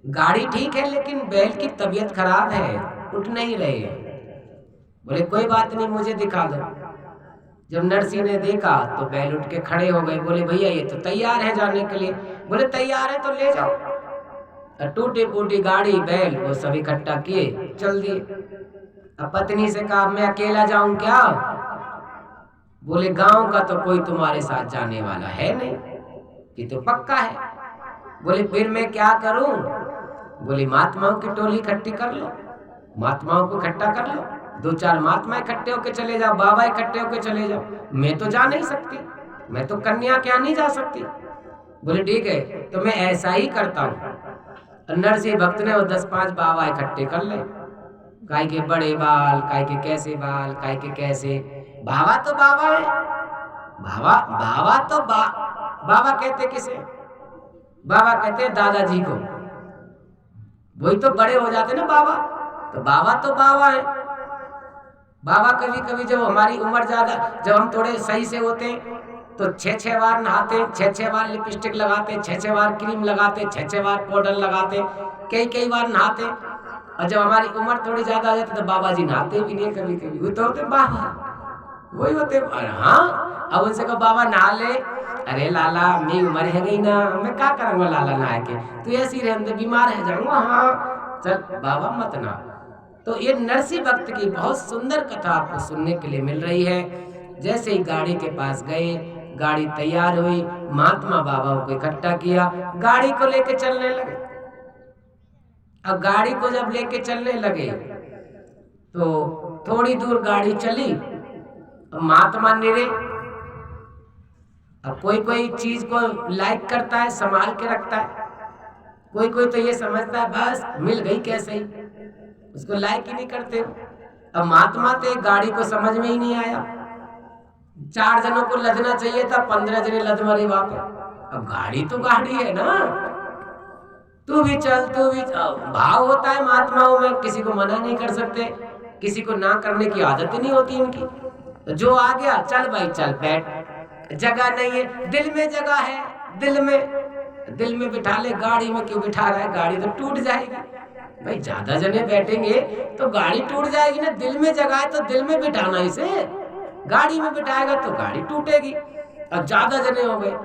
गाड़ी ठीक है, लेकिन बैल की तबीयत खराब है, उठ नहीं रहे। बोले कोई बात नहीं, मुझे दिखा दो। जब नरसिंह ने देखा तो बैल उठ के खड़े हो गए। बोले भैया ये तो तैयार है जाने के लिए। बोले तैयार है तो ले जाओ। टूटी फूटी गाड़ी बैल वो सब इकट्ठा किए, चल दिए। अब पत्नी से कहा मैं अकेला जाऊं क्या? बोले गांव का तो कोई तुम्हारे साथ जाने वाला है नहीं, ये तो पक्का है। बोले फिर मैं क्या करूं? बोले महात्माओं की टोली इकट्ठी कर लो, महात्माओं को इकट्ठा कर लो, 2-4 महात्मा इकट्ठे होके चले जाओ, बाबा इकट्ठे होके चले जाओ, मैं तो जा नहीं सकती, मैं तो कन्या क्या नहीं जा सकती। बोले ठीक है तो मैं ऐसा ही करता हूँ। नरसिंह भक्त ने वो 10-5 बाबा इकट्ठे कर ले, काय के बड़े बाल, काय के कैसे बाल, काय के कैसे। बाबा तो बाबा है, बाबा तो बाबा कहते किसे? बाबा कहते दादाजी को, वही तो बड़े हो जाते ना बाबा, तो बाबा है। बाबा कभी कभी जब हमारी उम्र ज्यादा, जब हम थोड़े सही से होते तो 6-6 बार नहाते, 6-6 बार लिपस्टिक लगाते, 6-6 बार क्रीम लगाते, 6-6 बार पाउडर लगाते, कई बार नहाते। और जब हमारी उम्र थोड़ी ज्यादा आ जाती तो बाबा जी नहाते भी नहीं, कभी कभी वो तो होते बाबा, वही होते। हाँ अब उनसे कहो बाबा नहा ले, अरे लाला मेरी उम्र है गई ना, मैं क्या करूंगा लाला नहा के, तू ऐसी रहने बीमार है जाऊंगा। हाँ चल बाबा मत ना। तो ये नरसिंह भक्त की बहुत सुंदर कथा आपको सुनने के लिए मिल रही है। जैसे ही गाड़ी के पास गए, गाड़ी तैयार हुई, महात्मा बाबाओं को इकट्ठा किया, गाड़ी को लेके चलने लगे। अब गाड़ी को जब लेके चलने लगे तो थोड़ी दूर गाड़ी चली, महात्मा निरे। अब कोई चीज को लाइक करता है, संभाल के रखता है, कोई तो ये समझता है बस मिल गई कैसे ही, उसको लाइक ही नहीं करते। अब महात्मा तो गाड़ी को समझ में ही नहीं आया, 4 जनों को लदना चाहिए था, 15 जने लद मरे वहां पे। अब गाड़ी तो गाड़ी है ना, तू भी चल। भाव होता है महात्माओं में, किसी को मना नहीं कर सकते, किसी को ना करने की आदत ही नहीं होती इनकी। तो जो आ गया चल भाई चल बैठ, जगह नहीं है, दिल में जगह है, दिल में बिठा ले, गाड़ी में क्यों बिठा रहा है, गाड़ी तो टूट जाएगी भाई, ज्यादा जने बैठेंगे तो गाड़ी टूट जाएगी ना, दिल में जगह है तो दिल में बिठाना इसे, गाड़ी में बिठाएगा तो गाड़ी टूटेगी। अब ज्यादा जने हो गए,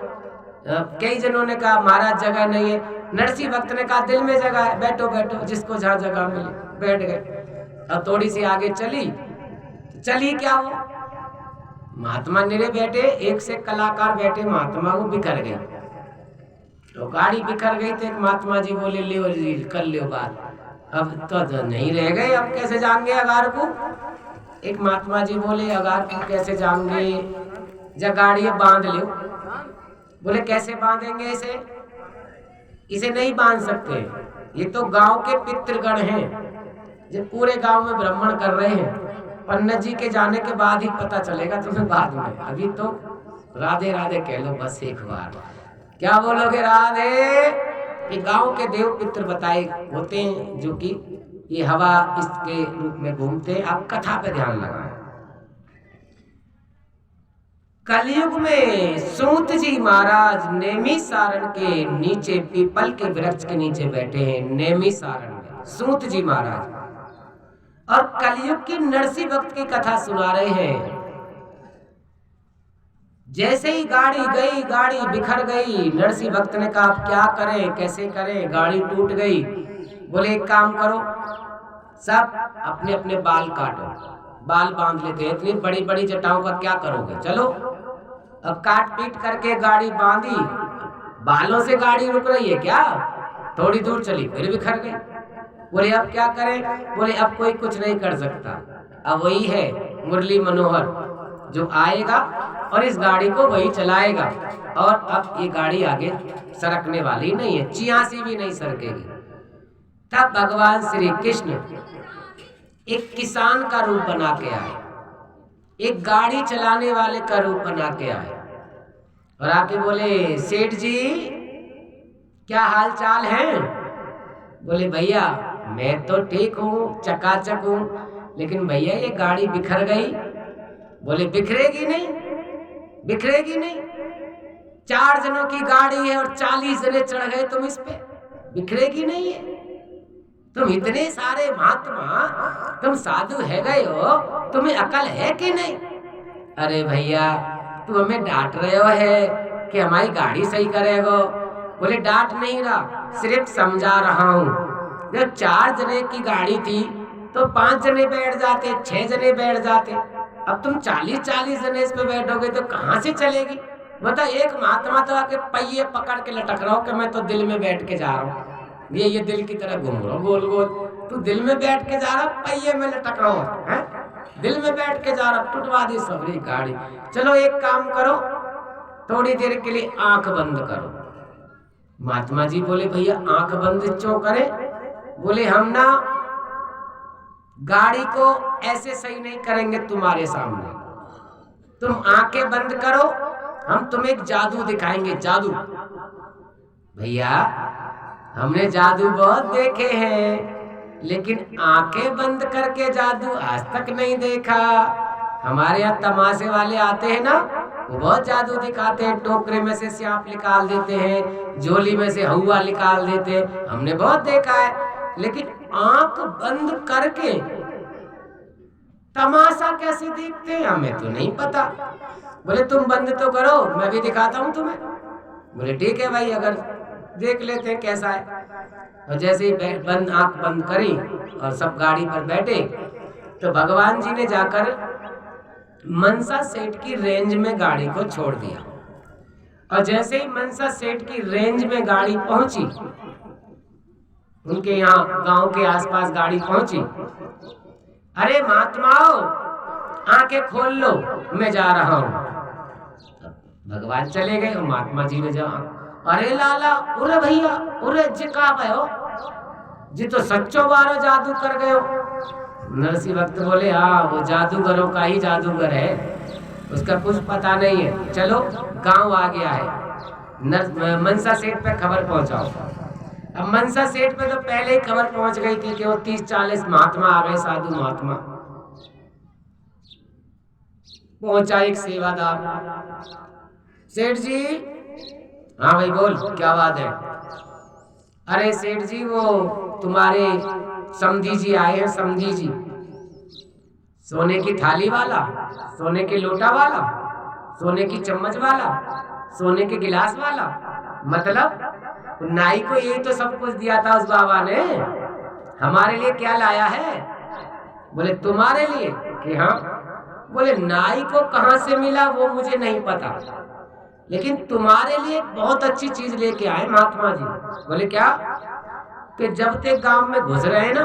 कई जनों ने कहा महाराज जगह नहीं है, नरसिंह भक्त ने कहा दिल में जगह है, बैठो बैठो, जिसको जहाँ जगह मिली बैठ गए। अब थोड़ी सी आगे चली क्या हो, महात्मा निरे बैठे, एक से कलाकार बैठे, महात्मा वो बिखर गई, तो गाड़ी बिखर गई। तो एक महात्मा जी बोले ले जी कर लो बात, अब तो नहीं रह गए, अब कैसे जाएंगे अगार को। एक महात्मा जी बोले अगार को कैसे जाएंगे, जब गाड़ी बांध लो। बोले कैसे बांधेंगे इसे नहीं बांध सकते, ये तो गांव के पितृगण हैं, जो पूरे गांव में भ्रमण कर रहे हैं, पंडित जी के जाने के बाद ही पता चलेगा तुम्हें, बाद में, अभी तो राधे राधे कह लो बस एक बार। क्या बोलोगे राधे? कि गांव के देव पितृ बताए होते हैं, जो कि ये हवा इसके रूप में घूमते हैं। आप कथा पे ध्यान लगाएं। कलयुग में सूत जी महाराज नेमी सारण के नीचे, पीपल के वृक्ष के नीचे बैठे हैं, नेमी सारण में सूत जी महाराज, और कलयुग की नरसिंह भक्त की कथा सुना रहे हैं। जैसे ही गाड़ी गई, गाड़ी बिखर गई, नरसिंह भक्त ने कहा क्या करें, कैसे करें, गाड़ी टूट गई। बोले एक काम करो, सब अपने अपने बाल काटो, बाल बांध लेते हैं, इतनी बड़ी बड़ी जटाओं का क्या करोगे, चलो। अब काट पीट करके गाड़ी बांधी, बालों से गाड़ी रुक रही है क्या, थोड़ी दूर चली फिर बिखर गई। बोले अब क्या करें? बोले अब कोई कुछ नहीं कर सकता, अब वही है मुरली मनोहर जो आएगा और इस गाड़ी को वही चलाएगा, और अब ये गाड़ी आगे सरकने वाली नहीं है, चियासी भी नहीं सरकेगी। तब भगवान श्री कृष्ण एक किसान का रूप बना के आए, एक गाड़ी चलाने वाले का रूप बना के आए, और आके बोले सेठ जी क्या हाल चाल है? बोले भैया मैं तो ठीक हूँ, चकाचक हूँ, लेकिन भैया ये गाड़ी बिखर गई। बोले बिखरेगी नहीं, बिखरेगी नहीं, 4 जनों की गाड़ी है और 40 जने चढ़ गए तुम इस पे, बिखरेगी नहीं है। तुम इतने सारे महात्मा, तुम साधु है गए हो, तुम्हें अकल है कि नहीं? अरे भैया तुम हमें डांट रहे हो है कि हमारी गाड़ी सही करेगो, बोले डांट नहीं रहा, सिर्फ समझा रहा हूँ। जब 4 जने की गाड़ी थी तो 5 जने बैठ जाते, 6 जने बैठ जाते। अब तुम 40-40 जने इस पे बैठोगे तो कहाँ से चलेगी? बता, एक महात्मा तो आके पहिए पकड़ के लटक रहा हो कि मैं तो दिल में बैठ के जा रहा हूँ, ये दिल की तरह घूम रहा हूँ गोल गोल। तू दिल में बैठ के जा रहा, पहिए में लटक रहा हो, दिल में बैठ के जा रहा, टुटवा दी सबरी गाड़ी। चलो एक काम करो, थोड़ी देर के लिए आंख बंद करो। महात्मा जी बोले भैया आंख बंद क्यों करें? बोले हम ना गाड़ी को ऐसे सही नहीं करेंगे तुम्हारे सामने, तुम आंखें बंद करो, हम तुम्हें एक जादू दिखाएंगे, जादू। भैया हमने जादू बहुत देखे हैं, लेकिन आंखें बंद करके जादू आज तक नहीं देखा। हमारे यहाँ तमाशे वाले आते हैं ना, वो बहुत जादू दिखाते हैं, टोकरे में से सांप निकाल देते हैं, झोली में से हवा निकाल देते हैं, हमने बहुत देखा है। लेकिन आंख बंद करके तमाशा कैसे देखते हैं हमें तो नहीं पता। बोले तुम बंद तो करो, मैं भी दिखाता हूं तुम्हें। बोले ठीक है भाई, अगर देख लेते हैं कैसा है। और जैसे ही आंख बंद करी और सब गाड़ी पर बैठे तो भगवान जी ने जाकर मनसा सेठ की रेंज में गाड़ी को छोड़ दिया। और जैसे ही मनसा सेठ की रेंज में गाड़ी पहुंची, उनके यहाँ गांव के आसपास गाड़ी पहुंची, अरे महात्माओं आंखें खोल लो, मैं जा रहा हूं। भगवान चले गए और महात्मा जी ने जहाँ, अरे लाला, उरे भैया, उरे जी का भयो जी, तो सच्चो बारो जादू कर गए हो। नरसिंह भक्त बोले हाँ, वो जादूगरों का ही जादूगर है, उसका कुछ पता नहीं है। चलो गांव आ गया है, मनसा सेठ पे खबर पहुंचाओ। अब मनसा सेठ पे तो पहले ही खबर पहुंच गई थी कि वो 30-40 महात्मा आ गए, साधु महात्मा। पहुंचा एक सेवादार, सेठ जी। हाँ भाई बोल, क्या बात है? अरे सेठ जी, वो तुम्हारे समधी जी आए हैं, समधी जी, सोने की थाली वाला, सोने के लोटा वाला, सोने की चम्मच वाला, सोने के गिलास वाला। मतलब नाई को यही तो सब कुछ दिया था उस बाबा ने, हमारे लिए क्या लाया है? बोले तुम्हारे लिए कि हाँ। बोले नाई को कहां से मिला वो मुझे नहीं पता, लेकिन तुम्हारे लिए बहुत अच्छी चीज लेके आए महात्मा जी। बोले क्या? कि जब तक गांव में घुस रहे ना,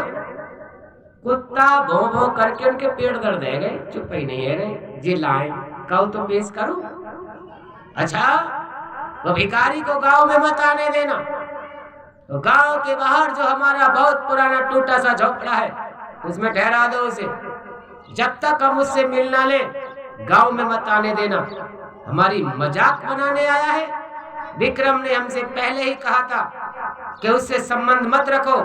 कुत्ता भौं भौं करके उनके पेट दर्द है गए, चुप ही नहीं है रहे जी, लाए कहो तो पेश करूं। अच्छा, वो भिखारी को गांव में मत आने देना। तो गांव के बाहर जो हमारा बहुत पुराना टूटा सा झोपड़ा है, उसमें ठहरा दो उसे, जब तक हम उससे मिल ना ले गांव में मत आने देना। हमारी मजाक बनाने आया है? विक्रम ने हमसे पहले ही कहा था कि उससे संबंध मत रखो,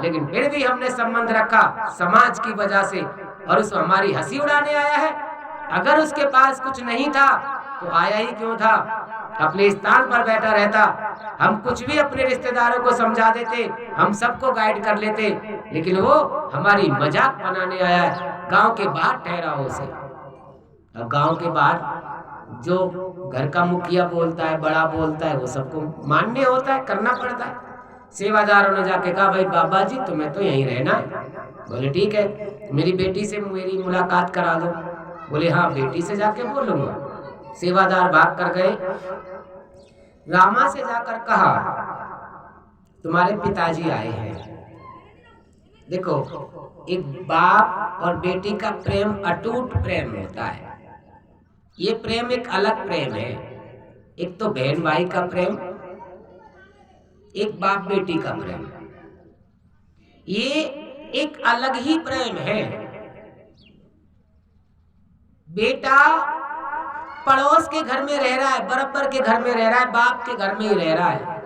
लेकिन फिर भी हमने संबंध रखा समाज की वजह से, और उस हमारी हंसी उड़ाने आया है। अगर उसके पास कुछ नहीं था तो आया ही क्यों था? अपने स्थान पर बैठा रहता, हम कुछ भी अपने रिश्तेदारों को समझा देते, हम सबको गाइड कर लेते, लेकिन वो हमारी मजाक बनाने आया है। गांव के बाहर ठहरा हो उसे। अब गांव के बाहर जो घर का मुखिया बोलता है, बड़ा बोलता है, वो सबको मानने होता है, करना पड़ता है। सेवादारों ने जाके कहा भाई बाबा जी तुम्हें तो यहीं रहना है। बोले ठीक है, मेरी बेटी से मेरी मुलाकात करा दो। बोले हाँ, बेटी से जाके बोलूंगा। सेवादार भाग कर गए, रामा से जाकर कहा तुम्हारे पिताजी आए हैं। देखो, एक बाप और बेटी का प्रेम अटूट प्रेम होता है। ये प्रेम एक अलग प्रेम है। एक तो बहन भाई का प्रेम, एक बाप बेटी का प्रेम, ये एक अलग ही प्रेम है। बेटा पड़ोस के घर में रह रहा है, बराबर के घर में रह रहा है, बाप के घर में ही रह रहा है,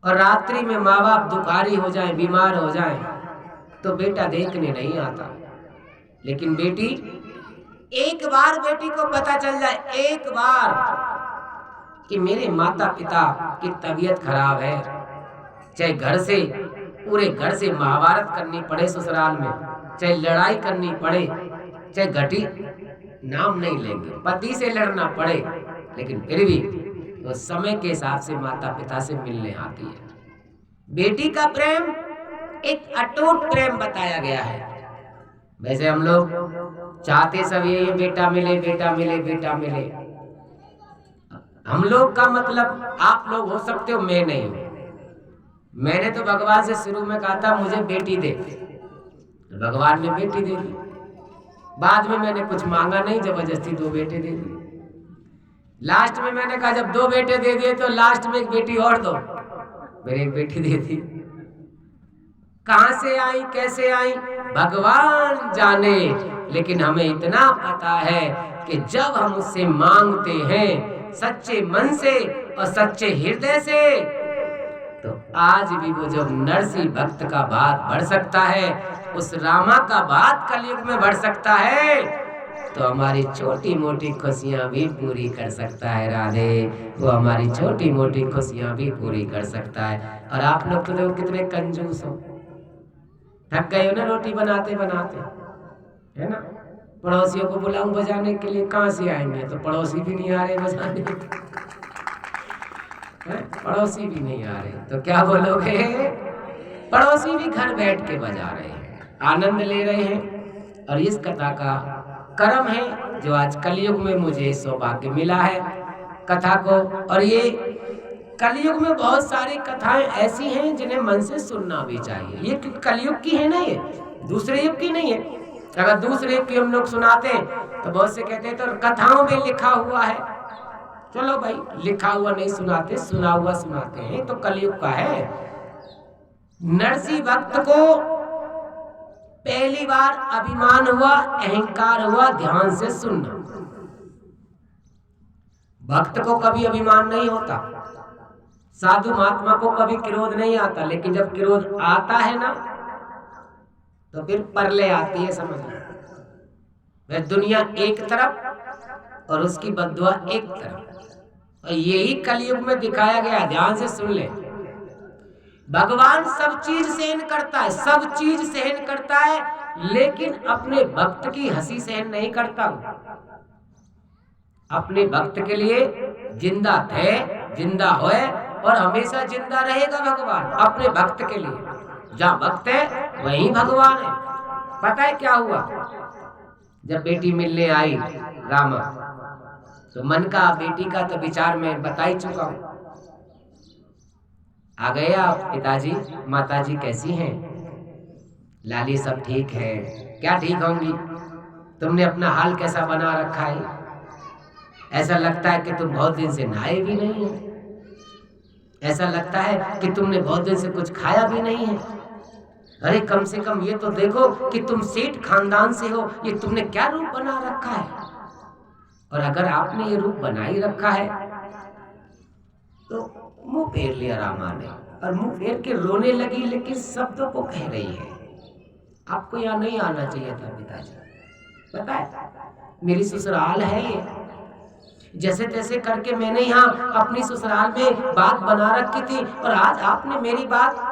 और रात्रि में माँ बाप दुखारी हो जाए, बीमार हो जाए, तो बेटा देखने नहीं आता। लेकिन बेटी, एक बार बेटी को पता चल जाए, एक बार कि मेरे माता पिता की तबीयत खराब है, चाहे घर से, पूरे घर से महाभारत करनी पड़े ससुराल में, चाहे लड़ाई करनी पड़े, चाहे घटी नाम नहीं लेंगे, पति से लड़ना पड़े, लेकिन फिर भी वो समय के हिसाब से माता पिता से मिलने आती है। बेटी का प्रेम एक अटूट प्रेम बताया गया है। वैसे हम लोग चाहते सब ये बेटा मिले, बेटा मिले, बेटा मिले। हम लोग का मतलब आप लोग हो सकते हो, मैं नहीं हूं। मैंने तो भगवान से शुरू में कहा था मुझे बेटी दे, भगवान ने बेटी दे दी। बाद में मैंने कुछ मांगा नहीं, जबरदस्ती 2 बेटे दे दिए। लास्ट में मैंने कहा जब 2 बेटे दे दिए तो लास्ट में एक बेटी और दो, मेरी एक बेटी दे दी। कहां से आई, कैसे आई, भगवान जाने, लेकिन हमें इतना पता है कि जब हम उससे मांगते हैं सच्चे मन से और सच्चे हृदय से, तो आज भी वो जो नरसिंह भक्त का बात बढ़ सकता है, उस रामा का बात कलयुग में बढ़ सकता है, तो हमारी छोटी मोटी खुशियां भी पूरी कर सकता है। राधे, वो हमारी छोटी मोटी खुशियां भी पूरी कर सकता है। और आप लोग तो देखो कितने कंजूस हो, थक गए हो ना रोटी बनाते बनाते, है ना। पड़ोसियों को बुलाऊं बजाने के लिए, कहाँ से आएंगे, तो पड़ोसी भी नहीं आ रहे बजाने, पड़ोसी भी नहीं आ रहे, तो क्या बोलोगे। पड़ोसी भी घर बैठ के बजा रहे हैं, आनंद ले रहे हैं। और इस कथा का कर्म है जो आज कलयुग में मुझे सौभाग्य मिला है कथा को। और ये कलयुग में बहुत सारी कथाएं ऐसी हैं जिन्हें मन से सुनना भी चाहिए। ये कलयुग की है ना, ये दूसरे युग की नहीं है। अगर दूसरे युग की हम लोग सुनाते तो बहुत से कहते हैं तो कथाओं में लिखा हुआ है। चलो भाई, लिखा हुआ नहीं सुनाते, सुना हुआ सुनाते हैं, तो कलयुग का है। नरसिंह भक्त को पहली बार अभिमान हुआ, अहंकार हुआ, ध्यान से सुनना। भक्त को कभी अभिमान नहीं होता, साधु महात्मा को कभी क्रोध नहीं आता, लेकिन जब क्रोध आता है ना तो फिर परले आती है, समझ लो। वह दुनिया एक तरफ और उसकी बद्दुआ एक तरफ, और यही कलयुग में दिखाया गया। ध्यान से सुन ले, भगवान सब चीज सहन करता है, सब चीज सहन करता है, लेकिन अपने भक्त की हंसी सहन नहीं करता। अपने भक्त के लिए जिंदा थे, जिंदा होए और हमेशा जिंदा रहेगा भगवान अपने भक्त के लिए। जहाँ भक्त है वहीं भगवान है। पता है क्या हुआ, जब बेटी मिलने आई रामा, तो मन का बेटी का तो विचार मैं बता ही चुका हूं। आ गए आप पिताजी, माताजी कैसी हैं? लाली सब ठीक है। क्या ठीक होंगी, तुमने अपना हाल कैसा बना रखा है? ऐसा लगता है कि तुम बहुत दिन से नहाए भी नहीं है, ऐसा लगता है कि तुमने बहुत दिन से कुछ खाया भी नहीं है। अरे कम से कम ये तो देखो कि तुम सेठ खानदान से हो, ये तुमने क्या रूप बना रखा है। और अगर आपने ये रूप बना ही रखा है तो मुंह फेर लिया रामा ने, और मुंह फेर के रोने लगी, लेकिन शब्दों को कह रही है आपको यहाँ नहीं आना चाहिए था पिताजी। पता है मेरी ससुराल है ये, जैसे तैसे करके मैंने यहाँ अपनी ससुराल में बात बना रखी थी, और आज आपने मेरी बात।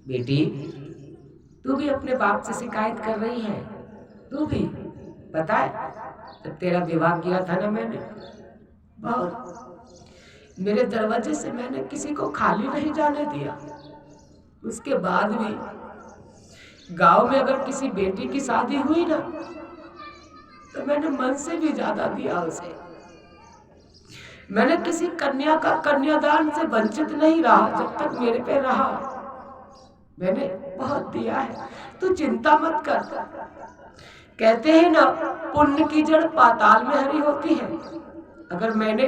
बेटी तू भी अपने बाप से शिकायत कर रही है, तू भी। पता है जब तेरा विवाह किया था ना मैंने, बहुत मेरे दरवाजे से मैंने किसी को खाली नहीं जाने दिया। उसके बाद भी गांव में अगर किसी बेटी की शादी हुई ना, तो मैंने मन से भी ज्यादा दिया उसे। मैंने किसी कन्या का कन्यादान से वंचित नहीं रहा, जब तक मेरे पे रहा मैंने बहुत दिया है। तू चिंता मत कर। कहते हैं ना पुण्य की जड़ पाताल में हरी होती है। अगर मैंने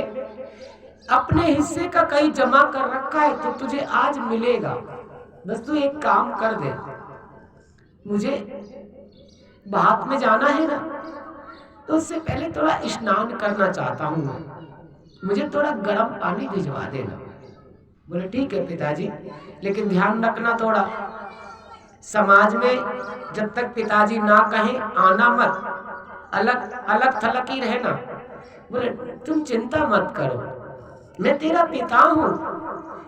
अपने हिस्से का कहीं जमा कर रखा है तो तुझे आज मिलेगा। बस तू एक काम कर दे, मुझे बात में जाना है ना, तो उससे पहले थोड़ा स्नान करना चाहता हूँ मैं, मुझे थोड़ा गर्म पानी भिजवा देना। बोले ठीक है पिताजी, लेकिन ध्यान रखना थोड़ा, समाज में जब तक पिताजी ना कहें आना मत, अलग अलग थलग ही रहना। बोले तुम चिंता मत करो, मैं तेरा पिता हूँ,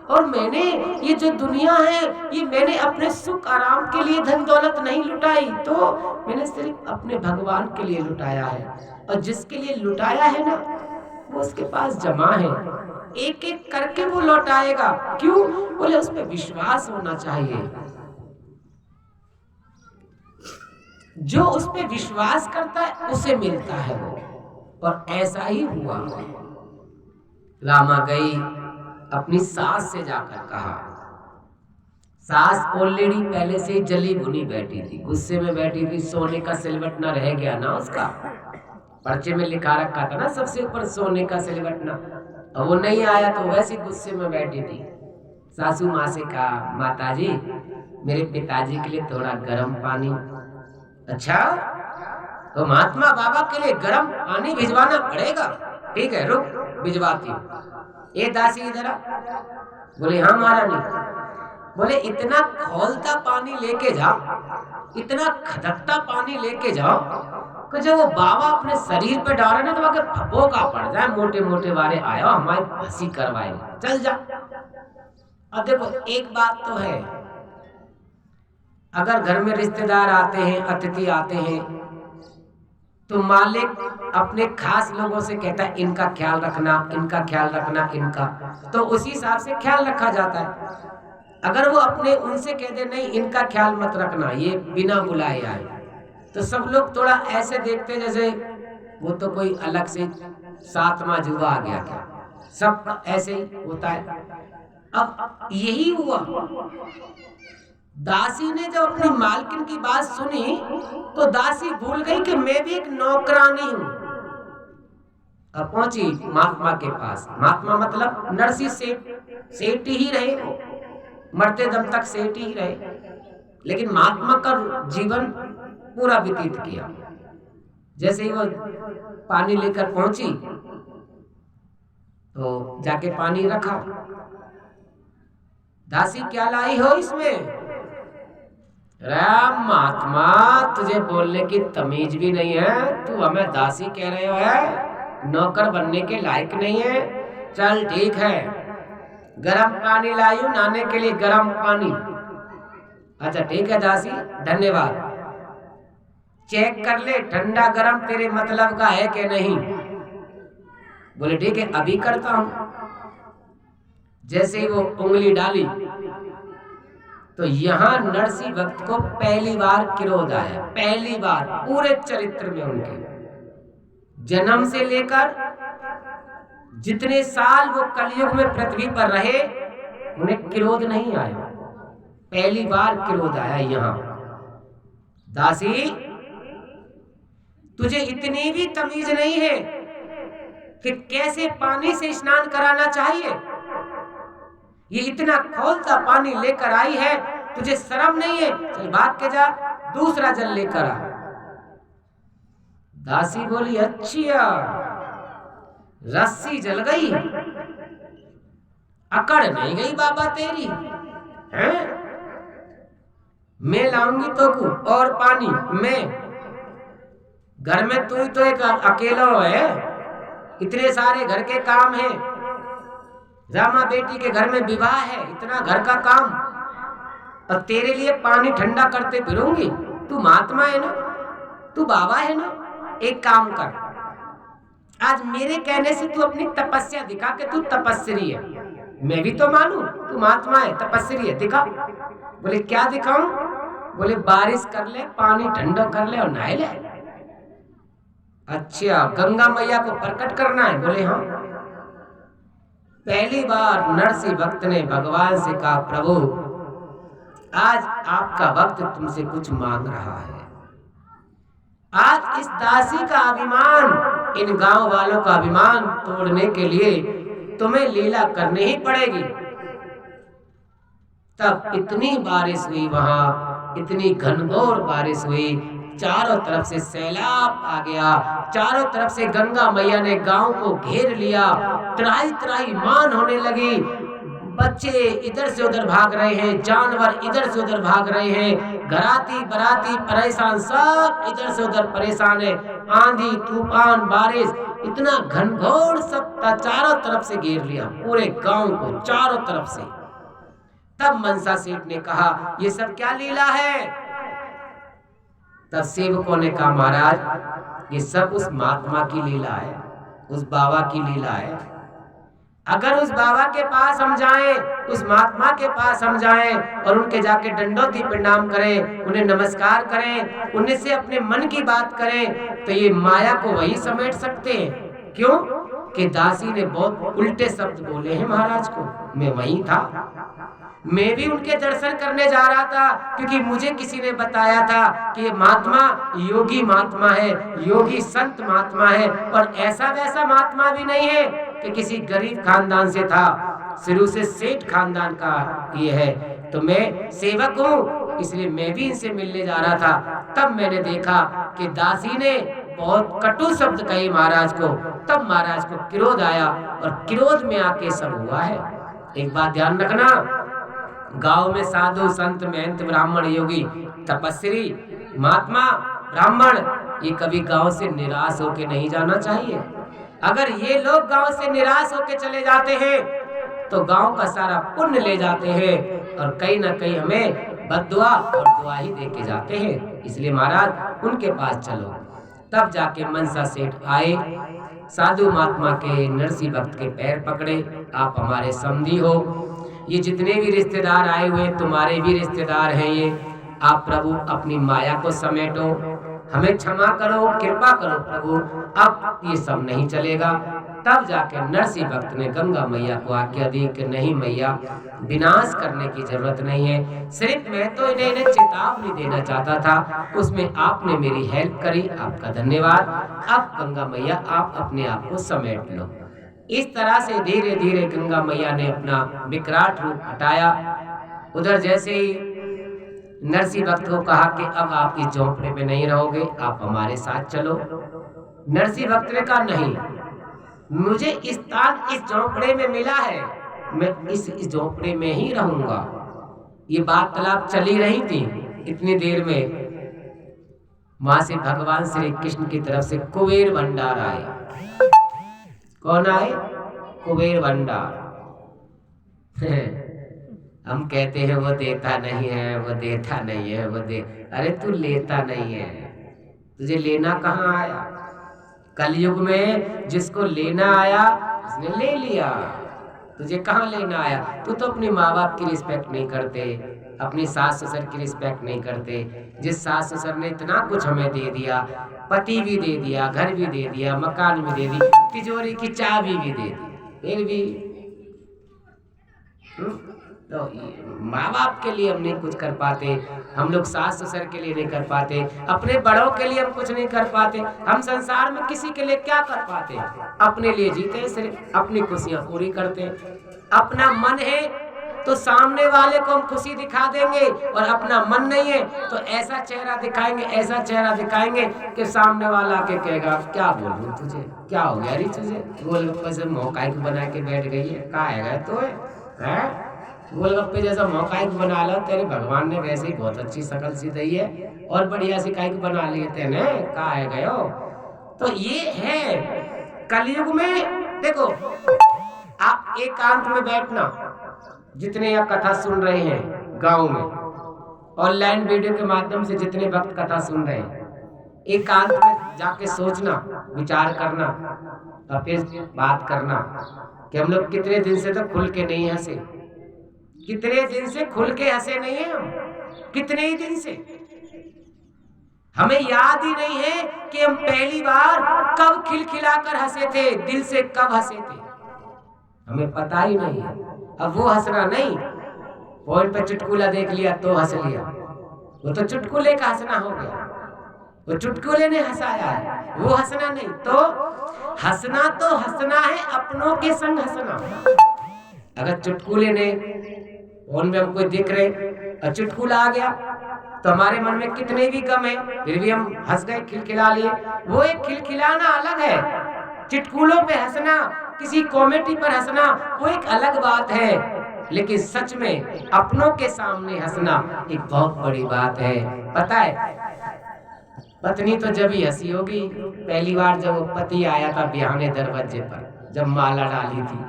और मैंने ये जो दुनिया है ये मैंने अपने सुख आराम के लिए धन दौलत नहीं लुटाई, तो मैंने सिर्फ अपने भगवान के लिए लुटाया है। और जिसके लिए लुटाया है ना वो उसके पास जमा है, एक एक करके वो लौटाएगा। क्यों? बोले उस पर विश्वास होना चाहिए। जो उस पर विश्वास करता है उसे मिलता है वो। और ऐसा ही हुआ। रामा गई अपनी सास से जाकर कहा। सास ऑलरेडी पहले से जली भुनी बैठी थी, गुस्से में बैठी थी। सोने का सिलवट ना रह गया ना उसका, पर्चे में लिखा रखा था ना सबसे ऊपर सोने का सिलवट ना, और वो नहीं आया तो वैसे गुस्से में बैठी थी। सासू माँ से कहा, माताजी मेरे पिताजी के लिए थोड़ा गर्म पानी। अच्छा, तो महात्मा बाबा के लिए गर्म पानी भिजवाना पड़ेगा? ठीक है, रुक भिजवाती हूँ। ये दासी इधर आ। बोले हाँ महारानी। बोले इतना खौलता पानी लेके जाओ, इतना खदकता पानी लेके जाओ कि जब वो बाबा अपने शरीर पे डाले ना तो आगे फपोका पड़ जाए, मोटे मोटे वारे आयो हमारी फांसी करवाएंगे, चल जा। अब देखो एक बात तो है, अगर घर में रिश्तेदार आते हैं, अतिथि आते हैं, तो मालिक अपने खास लोगों से कहता है इनका ख्याल रखना, इनका ख्याल रखना, इनका, तो उसी हिसाब से ख्याल रखा जाता है। अगर वो अपने उनसे कह दे नहीं इनका ख्याल मत रखना, ये बिना बुलाए आए, तो सब लोग थोड़ा ऐसे देखते जैसे वो तो कोई अलग से सातवां जुआ आ गया क्या, सब ऐसे ही होता है। अब यही हुआ, दासी ने जब अपनी मालकिन की बात सुनी तो दासी भूल गई कि मैं भी एक नौकरानी हूं। अब पहुंची महात्मा के पास। महात्मा मतलब नरसी सेठ ही रहे, मरते दम तक सेठ ही रहे, लेकिन महात्मा का जीवन पूरा व्यतीत किया। जैसे ही वो पानी लेकर पहुंची तो जाके पानी रखा। दासी क्या लाई हो इसमें? राम महात्मा तुझे बोलने की तमीज भी नहीं है, तू हमें दासी कह रहे हो, है नौकर बनने के लायक नहीं है। चल ठीक है, गरम पानी लाई हूं नहाने के लिए, गरम पानी। अच्छा ठीक है दासी, धन्यवाद। चेक कर ले ठंडा गरम तेरे मतलब का है कि नहीं। बोले ठीक है अभी करता हूं। जैसे ही वो उंगली डाली तो यहां नरसी भक्त को पहली बार क्रोध आया, पहली बार पूरे चरित्र में उनके। जन्म से लेकर जितने साल वो कलयुग में पृथ्वी पर रहे उन्हें क्रोध नहीं आया, पहली बार क्रोध आया यहां। दासी तुझे इतनी भी तमीज नहीं है कि कैसे पानी से स्नान कराना चाहिए? ये इतना खौलता पानी लेकर आई है, तुझे शर्म नहीं है? चल भाग के जा, दूसरा जल लेकर आ। दासी बोली अच्छा, रस्सी जल गई, अकड़ नहीं गई बाबा तेरी हैं? मैं लाऊंगी तो और पानी, मैं घर में तू तो एक अकेला है, इतने सारे घर के काम हैं। रामा बेटी के घर में विवाह है, इतना घर का काम, और तेरे लिए पानी ठंडा करते फिरूंगी? तू महात्मा है ना, तू बाबा है ना, एक काम कर, आज मेरे कहने से तू अपनी तपस्या दिखा कि तू तपस्वी है। मैं भी तो मानूं तू महात्मा है, तपस्वी है, दिखा। बोले क्या दिखाऊं? बोले बारिश कर ले, पानी ठंडा कर ले और नहा ले। अच्छा गंगा मैया को प्रकट करना है? बोले हाँ। पहली बार नरसी भक्त ने भगवान से कहा प्रभु आज आपका भक्त तुमसे कुछ मांग रहा है। आज इस दासी का अभिमान, इन गांव वालों का अभिमान तोड़ने के लिए तुम्हें लीला करनी ही पड़ेगी। तब इतनी बारिश हुई वहां, इतनी घनघोर बारिश हुई, चारों तरफ से सैलाब आ गया, चारों तरफ से गंगा मैया ने गांव को घेर लिया, त्राही त्राही मान होने लगी। बच्चे इधर से उधर भाग रहे हैं, जानवर इधर से उधर भाग रहे हैं, घराती बराती परेशान, सब इधर से उधर परेशान है। आंधी तूफान बारिश, इतना घनघोर सब चारों तरफ से घेर लिया, पूरे गांव को चारों तरफ से। तब मनसा सेठ ने कहा ये सब क्या लीला है? तब सेवकों ने कहा महाराज ये सब उस महात्मा की लीला है। उस बाबा की लीला है। अगर उस बाबा के पास हम जाएं, उस महात्मा के पास हम जाएं और उनके जाके दंडोती प्रणाम करें, उन्हें नमस्कार करें, उन्हें से अपने मन की बात करें, तो ये माया को वही समेट सकते हैं। क्यों कि दासी ने बहुत उल्टे शब्द बोले हैं महाराज को। मैं वहीं था, मैं भी उनके दर्शन करने जा रहा था, क्योंकि मुझे किसी ने बताया था कि ये महात्मा योगी महात्मा है, योगी संत महात्मा है, और ऐसा वैसा महात्मा भी नहीं है कि किसी गरीब खानदान से था, शुरू से सेठ खानदान का ये है। तो मैं सेवक हूँ, इसलिए मैं भी इनसे मिलने जा रहा था। तब मैंने देखा कि दासी ने बहुत कटु शब्द कहे महाराज को। तब महाराज को क्रोध आया, और क्रोध में आके सब हुआ है। एक बात ध्यान रखना, गांव में साधु संत महंत ब्राह्मण योगी तपस्वी महात्मा ब्राह्मण ये कभी गांव से निराश होके नहीं जाना चाहिए। अगर ये लोग गांव से निराश होके चले जाते हैं तो गांव का सारा पुण्य ले जाते हैं, और कहीं ना कहीं हमें बद्दुआ और दुआ ही दे के जाते हैं। इसलिए महाराज उनके पास चलो। तब जाके मनसा सेठ आए, साधु महात्मा के नरसी भक्त के पैर पकड़े, आप हमारे समधी हो, ये जितने भी रिश्तेदार आए हुए तुम्हारे भी रिश्तेदार हैं ये, आप प्रभु अपनी माया को समेटो, हमें क्षमा करो, कृपा करो प्रभु, अब ये सब नहीं चलेगा। तब जाकर नरसी भक्त ने गंगा मैया को आज्ञा दी कि नहीं मैया, विनाश करने की जरूरत नहीं है, सिर्फ मैं तो इन्हें चेतावनी देना चाहता था, उसमें आपने मेरी हेल्प करी, आपका धन्यवाद। अब गंगा मैया आप अपने आप को समेट लो। इस तरह से धीरे धीरे गंगा मैया ने अपना विकराट रूप हटाया। उधर जैसे ही नरसी भक्त को कहा कि अब आप इस झोंपड़े में नहीं रहोगे, आप हमारे साथ चलो। नरसी भक्त ने कहा नहीं, मुझे स्थान इस झोंपड़े में मिला है, मैं इस झोंपड़े में ही रहूंगा। ये वार्तालाप चली रही थी। इतनी देर में वहां से भगवान श्री कृष्ण की तरफ से कुबेर भंडार आए। कौन आए? कुबेर भंडार। हम कहते हैं वो देता नहीं है, वो देता नहीं है, वो दे, अरे तू लेता नहीं है, तुझे लेना कहाँ आया? कलयुग में जिसको लेना आया उसने ले लिया, तुझे कहाँ लेना आया? तू तो अपने माँ बाप की रिस्पेक्ट नहीं करते, अपनी सास ससुर की रिस्पेक्ट नहीं करते। जिस सास ससुर ने इतना कुछ हमें दे दिया, पति भी दे दिया, घर भी दे दिया, मकान भी दे दी, तिजोरी की चाबी भी दे दी, फिर भी तो माँ बाप के लिए हम नहीं कुछ कर पाते, हम लोग सास ससुर के लिए नहीं कर पाते, अपने बड़ों के लिए हम कुछ नहीं कर पाते। हम संसार में किसी के लिए क्या कर पाते? अपने लिए जीते, सिर्फ अपनी खुशियां पूरी करते। अपना मन है तो सामने वाले को हम खुशी दिखा देंगे, और अपना मन नहीं है तो ऐसा चेहरा दिखाएंगे, ऐसा चेहरा दिखाएंगे कि सामने वाला के कहेगा क्या बोलूं तुझे, क्या हो गया रे तुझे, गोलगप्पे से मौका बना के बैठ गई है, कहा है तो है गोलगप्पे जैसा मौका बना लो, तेरे भगवान ने वैसे ही बहुत अच्छी शकल सी दी है, और बढ़िया सी काइक बना लिए तेने, कहा है गयो। तो ये है कलयुग में। देखो आप एकांत में बैठना, जितने यहाँ कथा सुन रहे हैं गांव में, ऑनलाइन वीडियो के माध्यम से जितने भक्त कथा सुन रहे हैं, एकांत में जाके सोचना, विचार करना, और फिर बात करना कि हम लोग कितने दिन से तो खुल के नहीं हंसे, कितने दिन से खुल के हंसे नहीं है हम, कितने ही दिन से हमें याद ही नहीं है कि हम पहली बार कब खिलखिलाकर हंसे थे, दिल से कब हंसे थे, हमें पता ही नहीं है। अब वो हंसना नहीं, फोन पे चुटकुला देख लिया तो हंस लिया, वो तो चुटकुले का हंसना हो गया, वो चुटकुले ने हंसाया है, वो हंसना नहीं। तो हंसना है अपनों के संग हंसना। अगर चुटकुले ने फोन में हमको दिख रहे और चुटकुला आ गया तो हमारे मन में कितने भी गम है, फिर भी हम हंस गए, खिलखिला लिए। वो एक खिलखिलाना अलग है, चुटकुलों पे हंसना, किसी कॉमेडी पर हंसना, वो एक अलग बात है। लेकिन सच में अपनों के सामने हंसना एक बहुत बड़ी बात है। पता है पत्नी तो जब ही हंसी होगी पहली बार जब वो पति आया था बिहाने दरवाजे पर, जब माला डाली थी,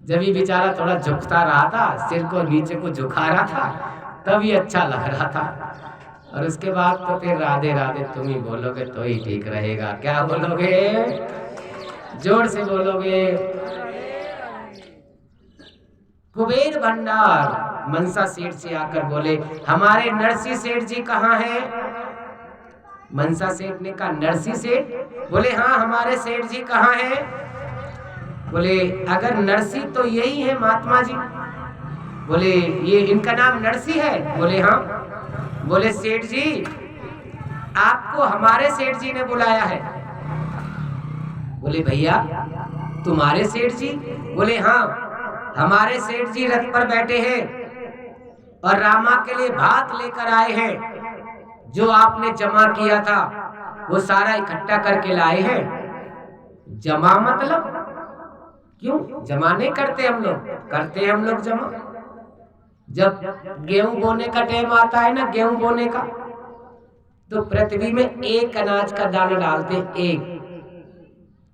जब ये बेचारा थोड़ा झुकता रहा था, सिर को नीचे को झुका रहा था, तभी अच्छा लग रहा था। और उसके बाद तो फिर राधे राधे तुम ही बोलोगे तो ही ठीक रहेगा। क्या बोलोगे? जोर से बोलोगे। कुबेर भंडार मनसा सेठ से आकर बोले, हमारे नरसी सेठ जी कहाँ हैं? मनसा सेठ ने कहा, नरसी सेठ? बोले हाँ, हमारे सेठ जी कहाँ हैं? बोले अगर नरसी तो यही है महात्मा जी। बोले ये इनका नाम नरसी है? बोले हाँ। बोले सेठ जी, आपको हमारे सेठ जी ने बुलाया है। बोले भैया तुम्हारे सेठ जी? बोले हाँ, हमारे सेठ जी रथ पर बैठे हैं और रामा के लिए भात लेकर आए हैं। जो आपने जमा किया था वो सारा इकट्ठा करके लाए हैं। जमा मतलब? क्यों जमा नहीं करते हम लोग? करते हैं हम लोग जमा। जब गेहूं बोने का टाइम आता है ना, गेहूं बोने का, तो पृथ्वी में एक अनाज का दाना डालते हैं, एक।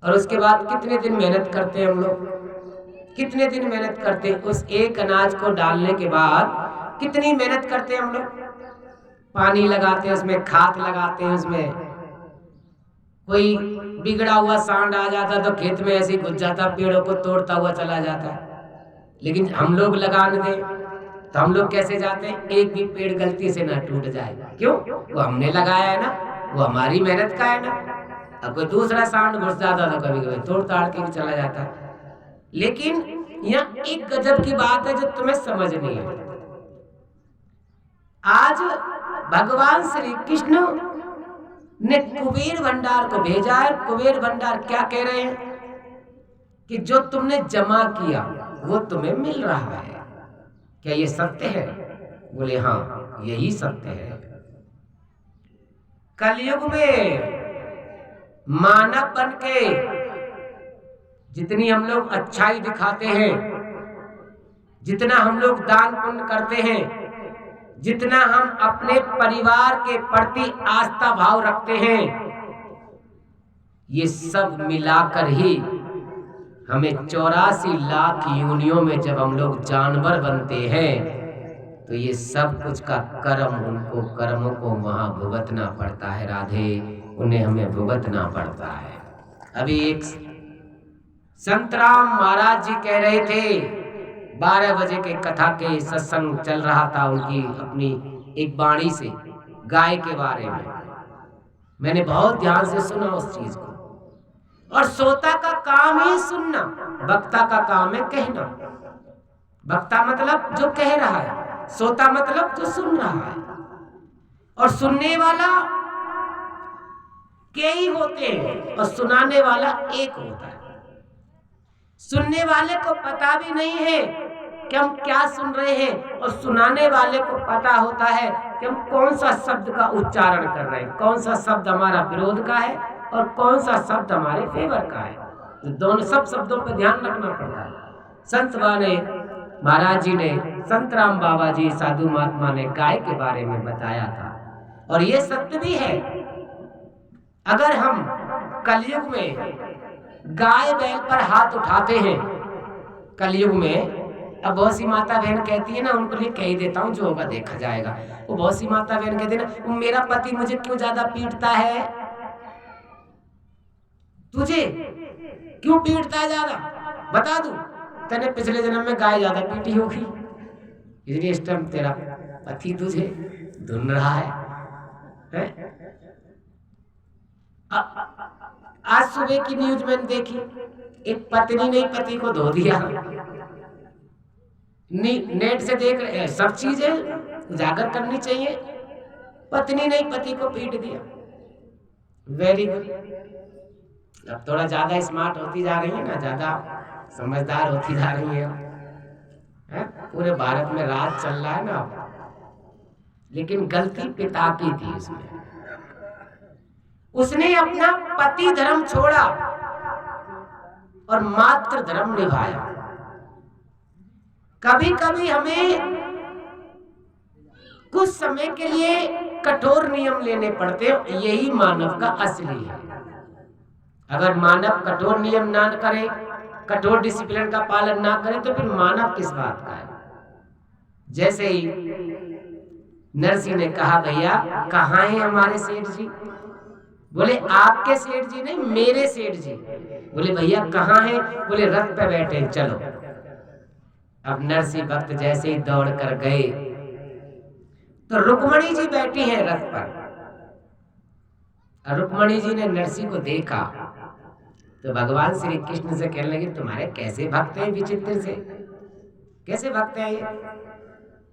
और उसके बाद कितने दिन मेहनत करते हैं हम लोग? कितने दिन मेहनत करते हैं? उस एक अनाज को डालने के बाद कितनी मेहनत करते हैं हम लोग? पानी लगाते हैं उसमें, खाद लगाते हैं उसमें। कोई बिगड़ा हुआ सांड आ जाता तो खेत में ऐसे ही घुस जाता, पेड़ों को तोड़ता हुआ चला जाता। लेकिन हम लोग लगाने दें तो हम लोग कैसे जाते हैं? एक भी पेड़ गलती से ना टूट जाए। क्यों? वो हमने लगाया है ना, वो हमारी मेहनत का है ना। अब कोई दूसरा सांड घुस जाता तो कभी कभी तोड़ ताड़ के भी चला जाता। लेकिन यहाँ एक गजब की बात है जो तुम्हें समझ नहीं है। आज भगवान श्री कृष्ण ने कुबेर भंडार को भेजा है। कुबेर भंडार क्या कह रहे हैं कि जो तुमने जमा किया वो तुम्हें मिल रहा है। क्या ये सत्य है? बोले हाँ, यही सत्य है। कलयुग में मानव बन के जितनी हम लोग अच्छाई दिखाते हैं, जितना हम लोग दान पुण्य करते हैं, जितना हम अपने परिवार के प्रति आस्था भाव रखते हैं, ये सब मिलाकर ही हमें 84 लाख योनियों में जब हम लोग जानवर बनते हैं तो ये सब कुछ का कर्म, उनको कर्मों को वहां भुगतना पड़ता है। राधे, उन्हें हमें भुगतना पड़ता है। अभी एक संतराम महाराज जी कह रहे थे, 12 बजे के कथा के सत्संग चल रहा था उनकी अपनी एक वाणी से, गाय के बारे में। मैंने बहुत ध्यान से सुना उस चीज को। और श्रोता का काम ही सुनना, वक्ता का काम है कहना। वक्ता मतलब जो कह रहा है, श्रोता मतलब जो सुन रहा है। और सुनने वाला कई होते हैं और सुनाने वाला एक होता है। सुनने वाले को पता भी नहीं है कि हम क्या सुन रहे हैं, और सुनाने वाले को पता होता है कि हम कौन सा शब्द का उच्चारण कर रहे हैं, कौन सा शब्द हमारा विरोध का है और कौन सा शब्द हमारे फेवर का है। तो दोनों सब शब्दों पर ध्यान रखना पड़ता है। संत ने, महाराज जी ने, संतराम बाबा जी, साधु महात्मा ने गाय के बारे में बताया था। और ये सत्य भी है। अगर हम कलयुग में गाय बैल पर हाथ उठाते हैं, कलयुग में, अब बहुत सी माता बहन कहती है ना, उनको लिए कह ही देता हूँ, जो होगा देखा जाएगा। वो बहुत सी माता बहन कहती है ना, मेरा पति मुझे क्यों ज्यादा पीटता है? तुझे क्यों पीटता है ज्यादा? बता दूं, तने पिछले जन्म में गाय ज्यादा पीटी होगी, इसलिए इस टाइम तेरा पति तुझे धुन रहा है? आज सुबह की न्यूज मैंने देखी, एक पत्नी ने पति को धो दिया। नेट से देख रहे, सब चीजें उजागर करनी चाहिए। पत्नी ने पति को पीट दिया। Very good. अब थोड़ा ज्यादा स्मार्ट होती जा रही है ना, ज्यादा समझदार होती जा रही है? पूरे भारत में राज चल रहा है ना। लेकिन गलती पिता की थी इसमें। उसने अपना पति धर्म छोड़ा और मातृ धर्म निभाया। कभी कभी हमें कुछ समय के लिए कठोर नियम लेने पड़ते हैं, यही मानव का असली है। अगर मानव कठोर नियम ना करे, कठोर डिसिप्लिन का पालन ना करे, तो फिर मानव किस बात का है? जैसे ही नरसी ने कहा, भैया कहाँ है हमारे सेठ जी? बोले आपके सेठ जी नहीं, मेरे सेठ जी। बोले भैया कहाँ हैं? बोले रथ पे बैठे हैं, चलो। अब नरसिंह भक्त जैसे ही दौड़ कर गए तो रुक्मणी जी बैठी हैं रथ पर। रुक्मणी जी ने नरसिंह को देखा तो भगवान श्री कृष्ण से कहने लगे तुम्हारे कैसे भक्त हैं, विचित्र से कैसे भक्त हैं ये?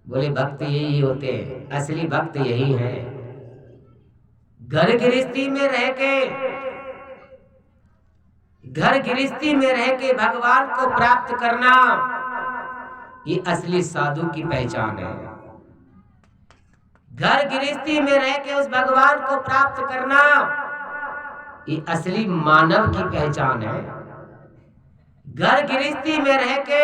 बोले भक्त यही होते हैं, असली भक्त यही हैं। घर गृहस्थी में रह के भगवान को प्राप्त करना, ये असली साधु की पहचान है। घर गृहस्थी में रह के उस भगवान को प्राप्त करना, ये असली मानव की पहचान है। घर गृहस्थी में रह के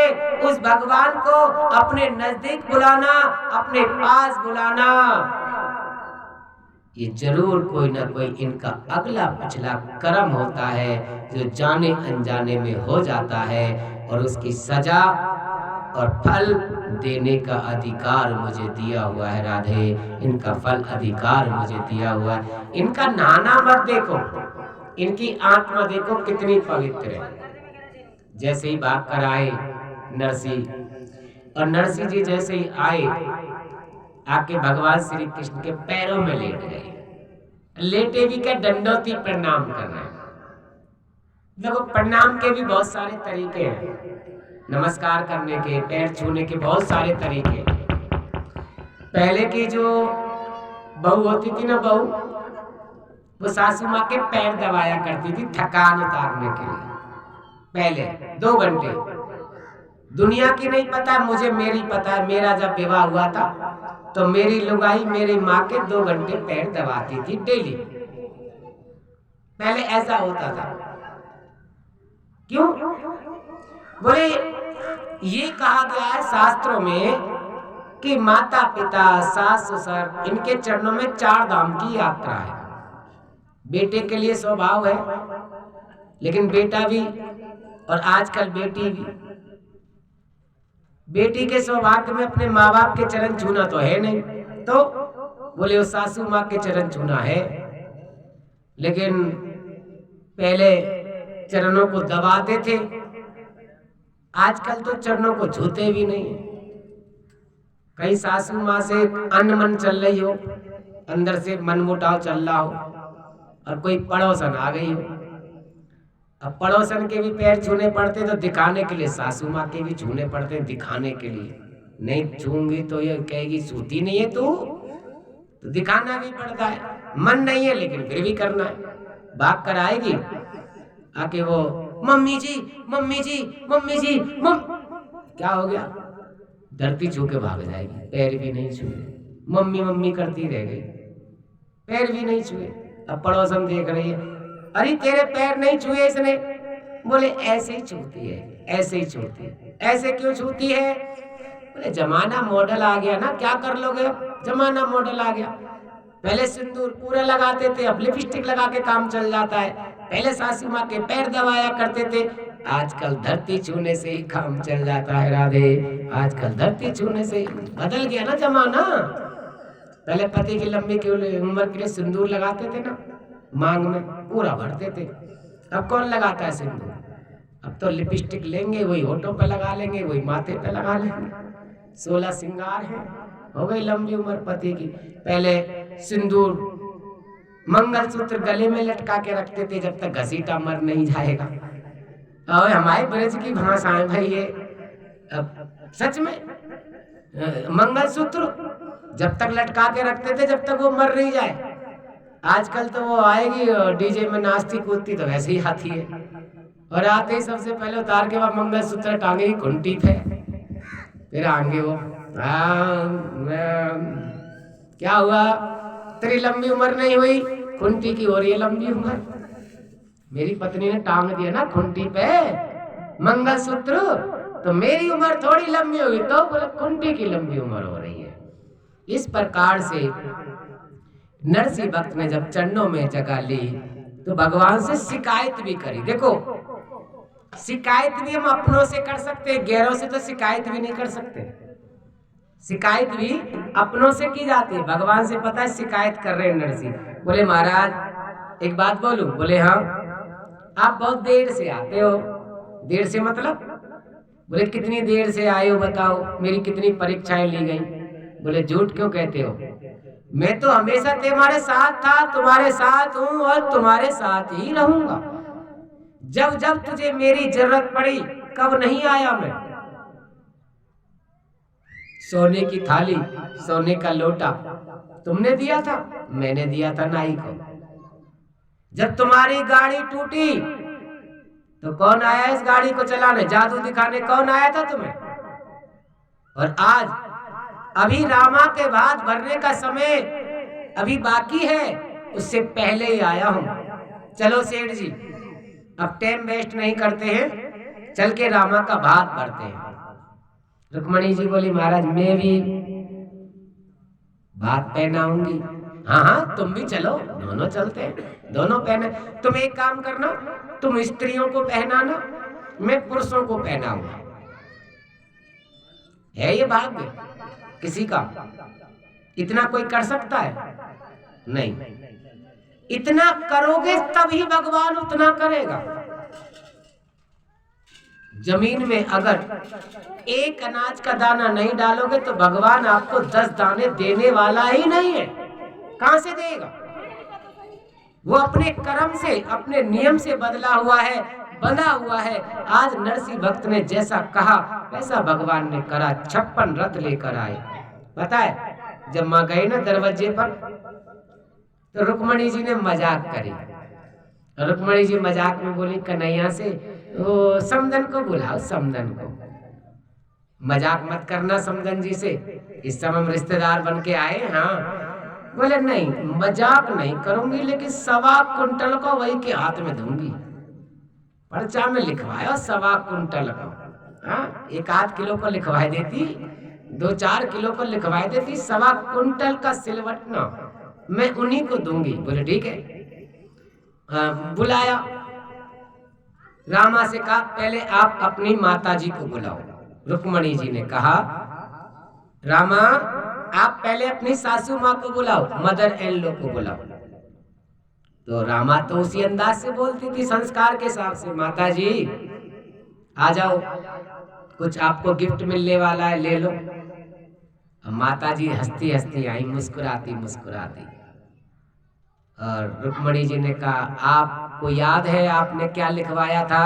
उस भगवान को अपने नजदीक बुलाना, अपने पास बुलाना, ये जरूर कोई ना कोई इनका अगला पिछला कर्म होता है जो जाने अनजाने में हो जाता है, और उसकी सजा और फल देने का अधिकार मुझे दिया हुआ है राधे। इनका फल अधिकार मुझे दिया हुआ है। इनका नहाना मत देखो, इनकी आत्मा देखो कितनी पवित्र है। जैसे ही भाग कर आए नरसिंह, और नरसिंह जी जैसे ही आए आके भगवान श्री कृष्ण के पैरों में लेट गए। लेटे भी क्या, दंडोती प्रणाम कर रहे हैं। देखो प्रणाम के भी बहुत सारे तरीके हैं, नमस्कार करने के, पैर छूने के बहुत सारे तरीके। पहले की जो बहू होती थी ना, बहू, वो सासू माँ के पैर दबाया करती थी थकान उतारने के लिए। पहले 2 घंटे, दुनिया की नहीं पता, मुझे मेरी पता है। मेरा जब विवाह हुआ था तो मेरी लुगाई मेरी माँ के 2 घंटे पैर दबाती थी डेली। पहले ऐसा होता था। क्यों? बोले ये कहा गया है शास्त्रों में कि माता पिता सास ससुर इनके चरणों में 4 धाम की यात्रा है। बेटे के लिए स्वभाव है, लेकिन बेटा भी और आजकल बेटी भी, बेटी के सौभाग्य में अपने माँ बाप के चरण छूना तो है नहीं, तो बोले उस सासू माँ के चरण छूना है। लेकिन पहले चरणों को दबाते थे, आजकल तो चरणों को छूते भी नहीं। कहीं सासू माँ से अनमन चल रही हो, अंदर से मनमुटाव चल रहा हो, और कोई पड़ोसन आ गई हो। अब पड़ोसन के भी पैर छूने पड़ते तो दिखाने के लिए, सासू माँ के भी छूने पड़ते दिखाने के लिए। नहीं छूंगी तो ये कहेगी सूती नहीं है तू, तो दिखाना भी पड़ता है। मन नहीं है लेकिन फिर भी करना है। भाग कर आएगी आके वो मम्मी जी मम्मी जी मम्मी जी क्या हो गया? धरती छू के भाग जाएगी, पैर भी नहीं छुए, मम्मी मम्मी करती रह गई, पैर भी नहीं छुए। अब पड़ोसन देख रही है, अरे तेरे पैर नहीं छुए इसने। बोले ऐसे ही छूती है, ऐसे ही छूती है। ऐसे क्यों छूती है? बोले जमाना मॉडल आ गया ना, क्या कर लोगे, जमाना मॉडल आ गया। पहले सिंदूर पूरा लगाते थे, अब लिपस्टिक लगा के काम चल जाता है। पहले सासू माँ के पैर दबाया करते थे, आजकल धरती छूने से ही काम चल जाता है राधे। आजकल धरती छूने से बदल गया ना जमाना। पहले पति की लंबी उम्र के लिए सिंदूर लगाते थे ना, मांग में पूरा भरते थे। अब कौन लगाता है सिंदूर? अब तो लिपस्टिक लेंगे, वही होठों पे लगा लेंगे, वही माथे पे लगा लेंगे, 16 श्रृंगार है, हो गई लंबी उम्र पति की। पहले सिंदूर मंगलसूत्र गले में लटका के रखते थे जब तक घसीटा मर नहीं जाएगा। और हमारे ब्रज की भाषा है भाई ये। अब सच में मंगलसूत्र जब तक लटका के रखते थे जब तक वो मर नहीं जाए। आजकल तो वो आएगी डीजे में नाचती कूदती तो वैसे ही आती है, और आते ही सबसे पहले उतार के बाद मंगलसूत्र टांगेगी घुंटी पे, फिर आएंगे वो क्या हुआ तेरी लंबी उम्र नहीं हुई, घुंटी की हो रही है लंबी उम्र। मेरी पत्नी ने टांग दिया ना घुंटी पे मंगलसूत्र, तो मेरी उम्र थोड़ी लंबी होगी, तो बोले घुंटी की लंबी उम्र हो रही है। इस प्रकार से नरसिंह भक्त ने जब चरणों में जगह ली तो भगवान से शिकायत भी करी। देखो शिकायत भी हम अपनों से कर सकते हैं, गैरों से तो शिकायत भी नहीं कर सकते। शिकायत भी अपनों से की जाती है। भगवान से पता है शिकायत कर रहे हैं नरसिंह, बोले महाराज एक बात बोलूं? बोले हाँ। आप बहुत देर से आते हो। देर से मतलब? बोले कितनी देर से आए हो बताओ, मेरी कितनी परीक्षाएं ली गई? बोले झूठ क्यों कहते हो? मैं तो हमेशा तुम्हारे साथ था, तुम्हारे साथ हूं और तुम्हारे साथ ही रहूंगा। जब जब तुझे मेरी जरूरत पड़ी, कब नहीं आया मैं? सोने की थाली, सोने का लोटा तुमने दिया था, मैंने दिया था नाई को। जब तुम्हारी गाड़ी टूटी तो कौन आया इस गाड़ी को चलाने, जादू दिखाने? कौन आया था तुम्हें? और आज अभी रामा के भात भरने का समय अभी बाकी है, उससे पहले ही आया हूं। चलो सेठ जी, अब टाइम वेस्ट नहीं करते हैं, चल के रामा का भात भरते हैं। रुक्मणी जी बोली महाराज मैं भी भात पहनाऊंगी। हाँ हाँ तुम भी चलो, दोनों चलते हैं, दोनों पहने। तुम एक काम करना, तुम स्त्रियों को पहनाना, मैं पुरुषों को पहनाऊंगा। है ये भाग्य किसी का? इतना कोई कर सकता है? नहीं। इतना करोगे तभी भगवान उतना करेगा। जमीन में अगर एक अनाज का दाना नहीं डालोगे तो भगवान आपको 10 दाने देने वाला ही नहीं है। कहां से देगा? वो अपने कर्म से, अपने नियम से बदला हुआ है, बंधा हुआ है। आज नरसिंह भक्त ने जैसा कहा वैसा भगवान ने करा। 56 रथ लेकर आए। पता है जब मां गई ना दरवाजे पर, तो रुक्मणी जी ने मजाक करी। रुक्मणी जी मजाक में बोली कन्हैया से, वो समदन को बुलाओ, समदन को। मजाक मत करना समदन जी से, इस समय हम रिश्तेदार बन के आए। हाँ बोले नहीं मजाक नहीं करूंगी, लेकिन 1.25 कुंटल को वही के हाथ में दूंगी। पर्चा में लिखवाया 1.25 कुंटल को। हाँ 1-8 किलो को लिखवाई देती, 2-4 किलो को लिखवाई देती, 1.25 कुंटल का सिलवटना मैं उन्हीं को दूंगी। बोले ठीक है। बुलाया, रामा से कहा पहले आप अपनी माता जी को बुलाओ। रुक्मणी जी ने कहा रामा आप पहले अपनी सासू माँ को बुलाओ, मदर इन लॉ को बुलाओ। तो रामा तो उसी अंदाज से बोलती थी संस्कार के हिसाब से, माता जी आ जाओ, कुछ आपको गिफ्ट मिलने वाला है, ले लो। अब माता जी हंसती हंसती आई, मुस्कुराती मुस्कुराती। और रुक्मणी जी ने कहा आपको याद है आपने क्या लिखवाया था?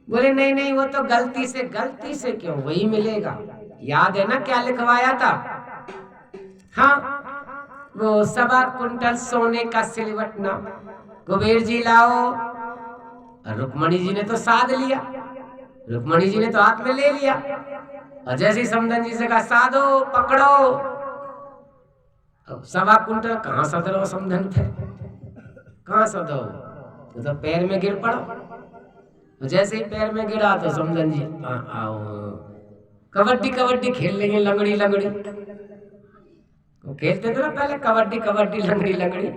बोले नहीं नहीं वो तो गलती से क्यों, वही मिलेगा। याद है ना क्या लिखवाया था? हाँ वो 1.25 कुंटल सोने का सिलवटना। कुबेर जी लाओ। रुक्मणी जी ने तो साध लिया, रुक्मणी जी ने तो हाथ में ले लिया। और जैसे ही समदन जी से कहा साधो पकड़ो, अब 1.25 कुंटल कहाँ सदरो समदन थे, कहाँ सदो, तो पैर में गिर पड़ो। जैसे ही पैर में गिरा तो समदन जी आओ कबड्डी कबड्डी खेल लेंगे, लंगड़ी लंगड़ी। वो खेलते थे ना पहले, कबड्डी कबड्डी लंगड़ी लंगड़ी,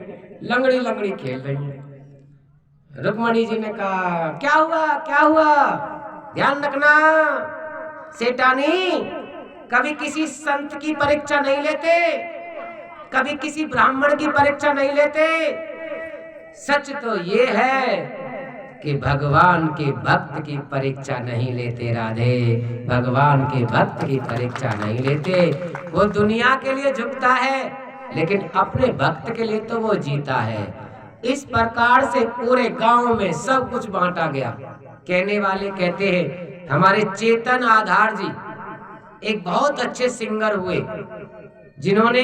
लंगड़ी लंगड़ी खेल रही है। रुक्मणी जी ने कहा क्या हुआ क्या हुआ? ध्यान रखना सेठानी, कभी किसी संत की परीक्षा नहीं लेते, कभी किसी ब्राह्मण की परीक्षा नहीं लेते। सच तो ये है कि भगवान के भक्त की परीक्षा नहीं लेते राधे, भगवान के भक्त की परीक्षा नहीं लेते। वो दुनिया के लिए झुकता है लेकिन अपने भक्त के लिए तो वो जीता है। इस प्रकार से पूरे गांव में सब कुछ बांटा गया। कहने वाले कहते हैं हमारे चेतन आधार जी एक बहुत अच्छे सिंगर हुए, जिन्होंने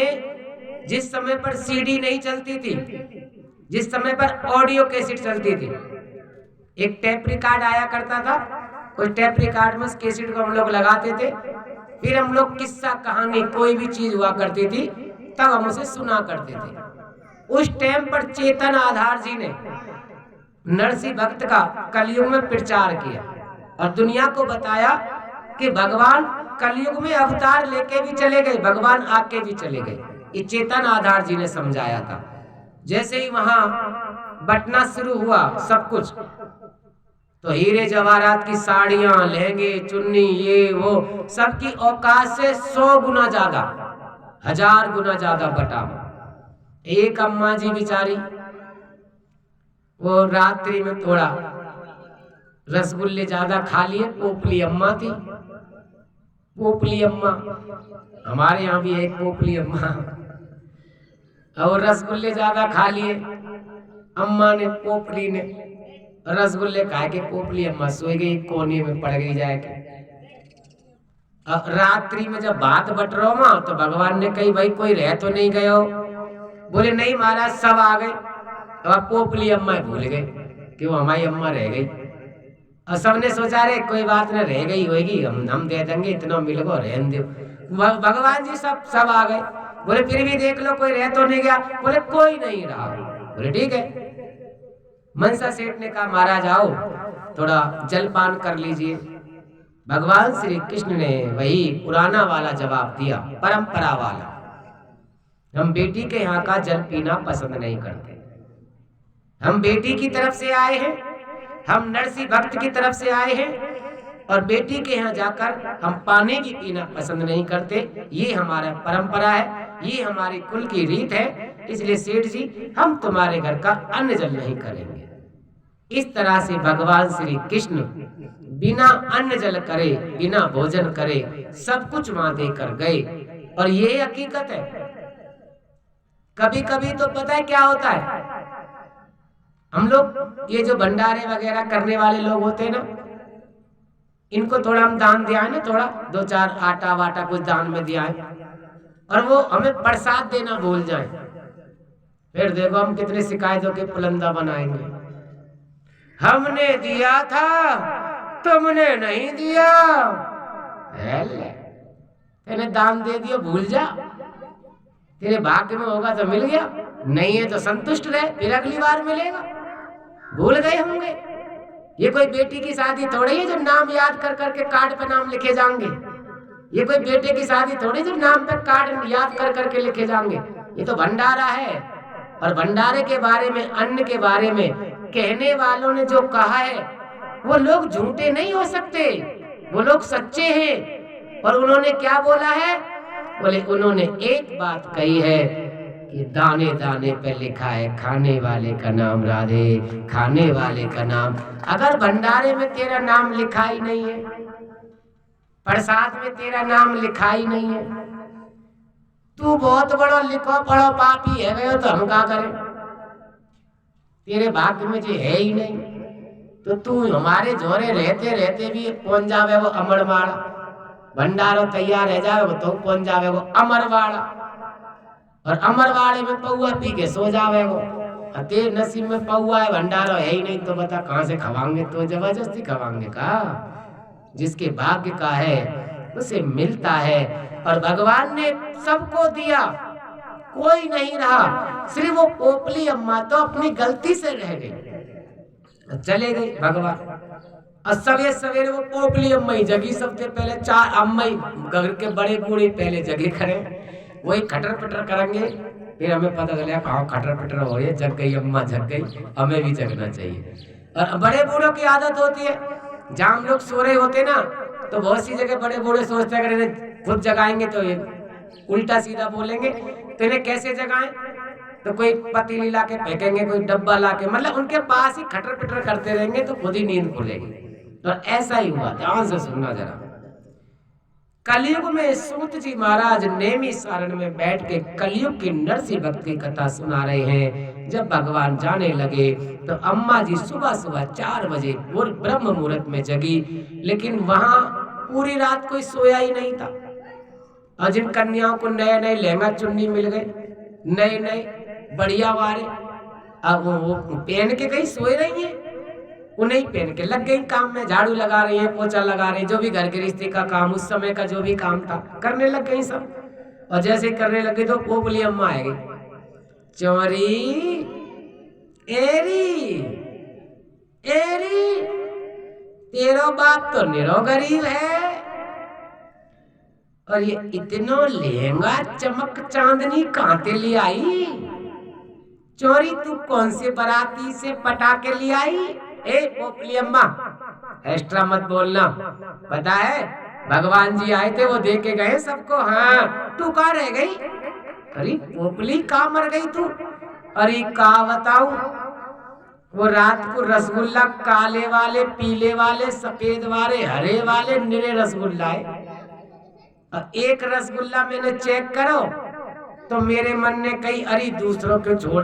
जिस समय पर सीडी नहीं चलती थी, जिस समय पर ऑडियो कैसेट चलती थी, एक टेप रिकॉर्ड आया करता था, उस टेप रिकॉर्ड में उस कैसेट को हम लोग लगाते थे, फिर हम लोग किस्सा कहानी कोई भी चीज हुआ करती थी तब हम उसे सुना करते थे। उस टाइम पर चेतन आधार जी ने नरसिंह भक्त का कलयुग में प्रचार किया और दुनिया को बताया कि भगवान कलयुग में अवतार लेके भी चले गए, भगवान आके भी चले गए। ये चेतन आधार जी ने समझाया था। जैसे ही वहां बटना शुरू हुआ सब कुछ, तो हीरे जवाहरात की साड़ियां, लहंगे, चुन्नी, ये वो सबकी औकात से 100 गुना ज्यादा, 1000 गुना ज्यादा बटा। एक अम्मा जी बिचारी वो रात्रि में थोड़ा रसगुल्ले ज्यादा खा लिए। पोपली अम्मा थी, पोपली अम्मा, हमारे यहाँ भी एक पोपली अम्मा, और रसगुल्ले ज्यादा खा लिए। अम्मा ने, पोपली ने रसगुल्ले खाए के पोपली अम्मा सोई गई, कोने में पड़ गई जाके। रात्रि में जब बात बट रहा मां, तो भगवान ने कही भाई कोई रह तो नहीं गए हो? बोले नहीं महाराज, सब आ गए। अब पोपली अम्मा भूल गए कि वो हमारी अम्मा रह गई। और सबने सोचा रे कोई बात न, रह गई होगी, हम दे देंगे, इतना मिल गो, रहन दो। भगवान जी सब आ गए। बोले फिर भी देख लो कोई रह तो नहीं गया? बोले कोई नहीं रहा। बोले ठीक है। मनसा सेठ ने कहा महाराज आओ, थोड़ा जलपान कर लीजिए। भगवान श्री कृष्ण ने वही पुराना वाला जवाब दिया, परंपरा वाला। हम बेटी के यहाँ का जल पीना पसंद नहीं करते। हम बेटी की तरफ से आए हैं, हम नरसिंह भक्त की तरफ से आए हैं, और बेटी के यहाँ जाकर हम पानी की पीना पसंद नहीं करते। ये हमारा परंपरा है, ये हमारे कुल की रीत है। इसलिए सेठ जी हम तुम्हारे घर का अन्न जल नहीं करेंगे। इस तरह से भगवान श्री कृष्ण बिना अन्न जल करे, बिना भोजन करे, सब कुछ वहां देकर गए। और ये हकीकत है। कभी कभी तो पता है क्या होता है, हम लोग ये जो भंडारे वगैरह करने वाले लोग होते हैं ना, इनको थोड़ा हम दान दिया है ना, थोड़ा 2-4 आटा वाटा कुछ दान में दिया है, और वो हमें प्रसाद देना भूल जाए, फिर देखो हम कितने शिकायतों के पुलंदा बनाएंगे। हमने दिया था, तुमने नहीं दिया। तेने दान दे दिया, भूल जा। तेरे भाग्य में होगा तो मिल गया, नहीं है तो संतुष्ट रहे, फिर अगली बार मिलेगा। भूल गए होंगे। ये कोई बेटी की शादी थोड़ी है जो नाम याद कर करके कार्ड पे नाम लिखे जाएंगे। ये कोई बेटे की शादी थोड़ी जो नाम पे कार्ड याद कर करके लिखे जाएंगे। ये तो भंडारा है। और भंडारे के बारे में, अन्न के बारे में कहने वालों ने जो कहा है, वो लोग झूठे नहीं हो सकते, वो लोग सच्चे हैं। और उन्होंने क्या बोला है? बोले उन्होंने एक बात कही है कि दाने दाने पे लिखा है खाने वाले का नाम राधे, खाने वाले का नाम। अगर भंडारे में तेरा नाम लिखा ही नहीं है, प्रसाद में तेरा नाम लिखा ही नहीं है, तू बहुत बड़ा लिखो पढ़ो पापी है गयो, तो हम क्या करें? तेरे भाग्य में जो है ही नहीं, तो तू हमारे जोरे रहते रहते भी पहुंच जावे वो अमरवाड़ा। भंडारो तैयार रह जावे वो तो पहुंच जावे वो अमरवाड़ा, और अमरवाड़े में पौआ पी के सो जावे वो। तेरे नसीब में पौआ है, भंडारो है ही नहीं, तो बता कहाँ से खवाएंगे? तो जबरदस्ती खवाएंगे का? जिसके भाग्य का है उसे मिलता है। और भगवान ने सबको दिया, कोई नहीं रहा। सिर्फ वो पोपली अम्मा तो अपनी गलती से रह गई, चले गई भगवान। और सवेरे सवेरे वो पोपली अम्मा ही जगी। सबसे पहले 4 अम्मा ही घर के बड़े बूढ़े पहले जगे खड़े, वही खटर पटर करेंगे। फिर हमें पता चला कहाँ खटर पटर हो रही है, जग गई अम्मा, जग गई, हमें भी जगना चाहिए। और बड़े बूढ़ों की आदत होती है, जहाँ हम लोग सो रहे होते ना, तो बहुत सी जगह बड़े बूढ़े सोचते हैं अगर खुद जगाएंगे तो ये उल्टा सीधा बोलेंगे, तो इन्हें कैसे जगाएं? तो कोई पतीली ला के फेंकेंगे, कोई डब्बा ला के, मतलब उनके पास ही खटर पिटर करते रहेंगे तो खुद ही नींद खुलेगी। और ऐसा ही हुआ। ध्यान से सुनना जरा। कलयुग में सूत जी महाराज नेमी सारण में बैठ के कलयुग की नरसिंह भक्त की कथा सुना रहे हैं। जब भगवान जाने लगे तो अम्मा जी सुबह सुबह 4 बजे ब्रह्म मुहूर्त में जगी, लेकिन वहां पूरी रात कोई सोया ही नहीं था। और जिन कन्याओं को नए नए लहंगा चुन्नी मिल गए, नए नए बढ़िया वारे, अब वो पहन के कहीं सोए रही है, उन्हें पहन के लग गई काम में, झाड़ू लगा रही है, पोछा लगा रही है, जो भी घर के रिश्ते का काम, उस समय का जो भी काम था करने लग गई सब। और जैसे करने लगे तो पोपली अम्मा आ गई, चोरी एरी एरी, तेरो बाप तो निरो गरीब है, और ये इतना लहंगा चमक चांदनी कांटे ले आई? चोरी तू कौन से बराती से पटाके ले आई? ए पोपली अम्मा, एक्स्ट्रा मत बोलना, पता है भगवान जी आए थे, वो दे के गए सबको। हाँ, तू कहाँ रह गई? अरे पोपली कहाँ मर गई तू? अरे कहाँ बताऊं, वो रात को रसगुल्ला काले वाले, पीले वाले, सफेद वाले, हरे वाले, निरे रसगुल्ला है। और एक रसगुल्ला मैंने चेक करो तो मेरे मन ने कही अरे दूसरों को छोड़